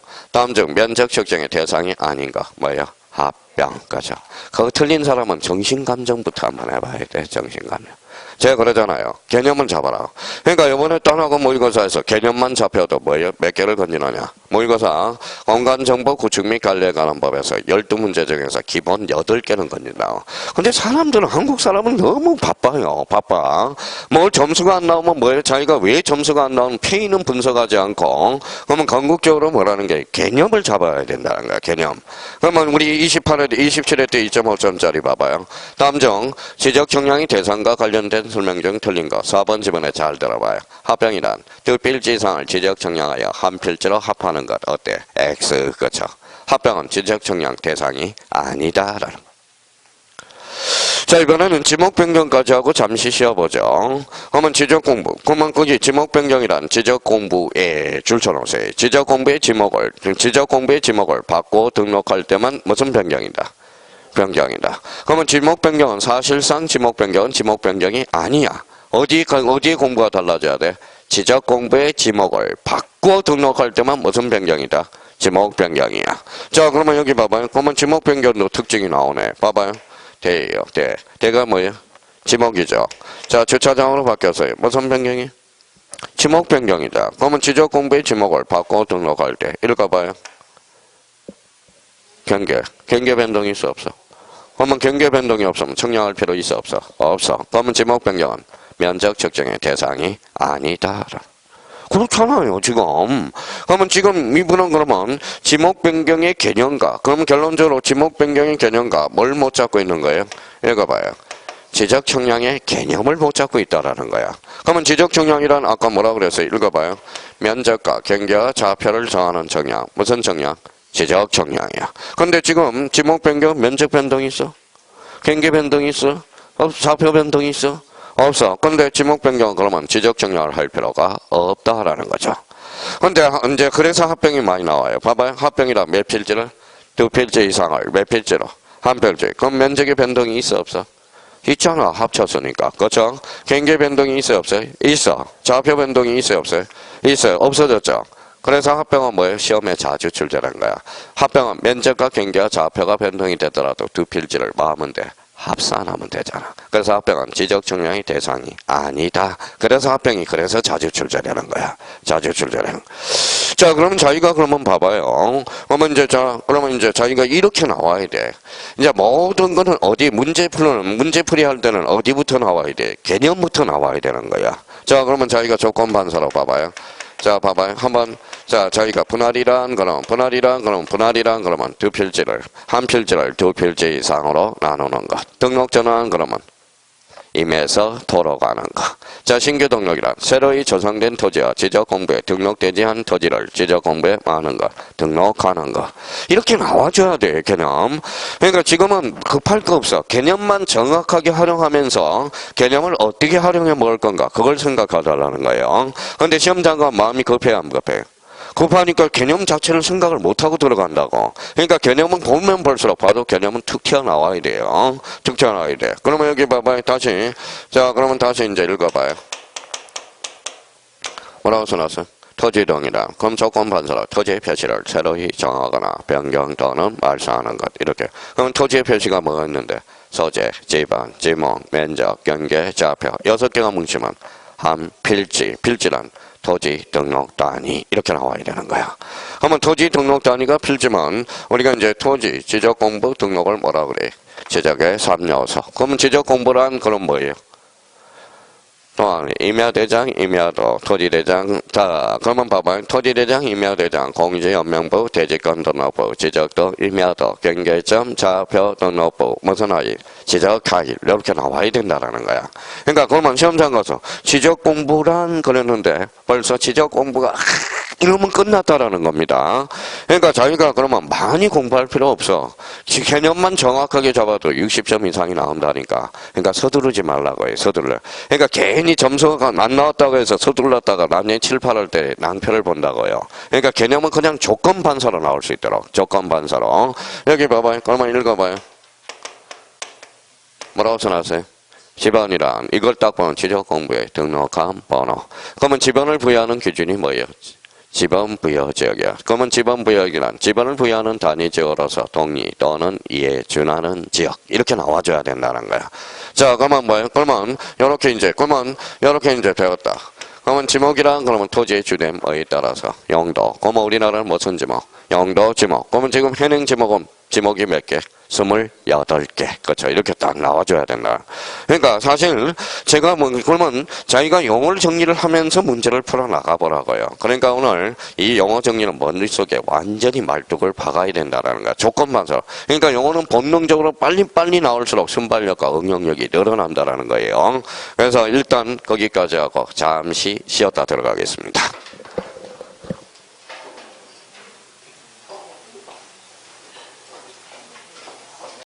면적 측정의 대상이 아닌 거. 뭐예요? 합병. 그죠? 그거 틀린 사람은 정신감정부터 한번 해봐야 돼. 정신감정. 제가 그러잖아요. 개념은 잡아라. 그러니까 이번에 단학원 모의고사에서 개념만 잡혀도 뭐예요? 몇 개를 건지느냐? 모의고사 공간정보 구축 및 관리에 관한 법에서 12문제 중에서 기본 8개는 건진다. 근데 사람들은, 한국 사람은 너무 바빠요. 바빠. 뭐 점수가 안 나오면 뭐예요? 자기가 왜 점수가 안 나오면 페이는 분석하지 않고, 그러면 궁극적으로 뭐라는 게 개념을 잡아야 된다는 거야. 개념. 그러면 우리 27회 때 2.5점짜리 봐봐요. 다음 중 지적 청량이 대상과 관련된 설명 중 틀린 거. 4번 지문에 잘 들어봐요. 합병이란 두 필지 이상을 지적 청량하여 한 필지로 합하는 것. 어때? X. 그렇죠. 합병은 지적 청량 대상이 아니다라는. 자, 이번에는 지목 변경까지 하고 잠시 쉬어보죠. 그러면 지적 공부. 그러면 거기 지목 변경이란 지적 공부에 줄 쳐놓으세요. 지적 공부의 지목을 바꿔 등록할 때만 무슨 변경이다? 변경이다. 그러면 지목 변경은 사실상 지목 변경이 아니야. 어디에 공부가 달라져야 돼? 지적 공부의 지목을 바꿔 등록할 때만 무슨 변경이다? 지목 변경이야. 자, 그러면 여기 봐봐요. 그러면 지목 변경도 특징이 나오네. 봐봐요. 대가 뭐예요? 지목이죠. 자, 주차장으로 바뀌었어요. 무슨 변경이? 지목 변경이다. 그러면 지적 공부의 지목을 바꿔 등록할 때 읽어봐요. 경계 변동이 있어 없어? 그러면 경계 변동이 없으면 청량할 필요 있어 없어? 없어. 그러면 지목 변경은 면적 측정의 대상이 아니다. 그렇잖아요, 지금. 그러면 지금 이분은 그러면 지목 변경의 개념과, 그러면 결론적으로 지목 변경의 개념과 뭘 못 잡고 있는 거예요? 읽어봐요. 지적 청량의 개념을 못 잡고 있다라는 거야. 그러면 지적 청량이란 아까 뭐라 그랬어요? 읽어봐요. 면적과 경계와 좌표를 정하는 청량. 무슨 청량? 지적 청량이야. 근데 지금 지목 변경, 면적 변동이 있어? 경계 변동이 있어? 좌표 변동이 있어? 없어. 근데 지목 변경은 그러면 지적 청량을 할 필요가 없다라는 거죠. 근데 이제 그래서 합병이 많이 나와요. 봐봐요. 합병이라 몇 필지를? 두 필지 이상을 몇 필지로? 한 필지. 그럼 면적의 변동이 있어 없어? 있잖아. 합쳤으니까. 그렇죠? 경계 변동이 있어요 없어요? 있어. 좌표 변동이 있어요 없어요? 있어요. 없어졌죠? 그래서 합병은 뭐예요? 시험에 자주 출제된 거야. 합병은 면적과 경계와 좌표가 변동이 되더라도 두 필지를 마으면 돼. 합산하면 되잖아. 그래서 합병은 지적 청량의 대상이 아니다. 그래서 합병이 그래서 자주 출제되는 거야. 자주 출제되는. 자, 그러면 자기가 그러면 봐봐요. 그러면 이제 그러면 이제 자기가 이렇게 나와야 돼. 이제 모든 거는 어디 문제풀이 할 때는 어디부터 나와야 돼? 개념부터 나와야 되는 거야. 자, 그러면 자기가 조건 반사로 봐봐요. 자, 봐봐요. 한번, 자, 저희가 분할이란 그러면 두 필지를, 한 필지를 두 필지 이상으로 나누는 것. 등록 전환 그러면 임에서 도로 가는 것. 자, 신규 등록이란 새로이 조성된 토지와 지적 공부에 등록되지 않은 토지를 지적 공부에 마는 것, 등록하는 것. 이렇게 나와줘야 돼, 개념. 그러니까 지금은 급할 거 없어. 개념만 정확하게 활용하면서 개념을 어떻게 활용해 먹을 건가, 그걸 생각하달라는 거예요. 근데 시험장관 마음이 급해요, 안 급해요? 급하니까 개념 자체를 생각을 못하고 들어간다고. 그러니까 개념은 보면 볼수록 봐도 개념은 툭 튀어나와야 돼요. 툭 튀어나와야 돼. 그러면 여기 봐봐요. 다시. 자, 그러면 다시 이제 읽어봐요. 뭐라고 써놨어요? 토지등이다. 그럼 조건 반사로 토지의 표시를 새로이 정하거나 변경 또는 말소하는 것. 이렇게. 그럼 토지의 표시가 뭐가 있는데? 소재, 지방, 지목, 면적, 경계, 좌표. 6개가 뭉치면 한 필지. 필지란 토지 등록 단위 이렇게 나와야 되는 거야. 그러면 토지 등록 단위가 필지만 우리가 이제 토지 지적 공부 등록을 뭐라 그래? 지적의 3요소. 그러면 지적 공부란 그럼 뭐예요? 임야대장, 임야도, 토지대장. 자, 그러면 봐봐요. 토지대장, 임야대장, 공지, 연명부, 대지권 등록부, 지적도, 임야도, 경계점, 좌표 등록부, 무슨 하일, 지적 하일 이렇게 나와야 된다라는 거야. 그러니까 그러면 시험장 가서 지적 공부란 그랬는데 벌써 지적 공부가 이러면 끝났다라는 겁니다. 그러니까 자기가 그러면 많이 공부할 필요 없어. 개념만 정확하게 잡아도 60점 이상이 나온다니까. 그러니까 서두르지 말라고 해. 서둘러. 그러니까 괜히 점수가 안 나왔다고 해서 서둘렀다가 나중에 7, 8할 때 낭패를 본다고요. 그러니까 개념은 그냥 조건 반사로 나올 수 있도록. 조건 반사로. 여기 봐봐요. 그러면 읽어봐요. 뭐라고 써놨어요? 지번이란 이걸 딱 보면 지적 공부에 등록한 번호. 그러면 지번을 부여하는 기준이 뭐예요? 지번 부여 지역이야. 그러면 지번 부여이란 지번을 부여하는 단위 지역으로서 동리 또는 이에 준하는 지역 이렇게 나와줘야 된다는 거야. 자, 그러면 뭐예요? 그러면 이렇게 이제 배웠다. 그러면 지목이란 그러면 토지의 주됨에 따라서 용도. 그러면 우리나라는 무슨 지목? 용도 지목. 그러면 지금 현행 지목은 지목이 몇 개? 28개. 그렇죠. 이렇게 딱 나와줘야 된다. 그러니까 사실 제가 그러면 자기가 용어를 정리를 하면서 문제를 풀어나가 보라고요. 그러니까 오늘 이 용어 정리는 머릿속에 완전히 말뚝을 박아야 된다는 거야. 조건반사. 그러니까 용어는 본능적으로 빨리 나올수록 순발력과 응용력이 늘어난다는 거예요. 그래서 일단 거기까지 하고 잠시 쉬었다 들어가겠습니다.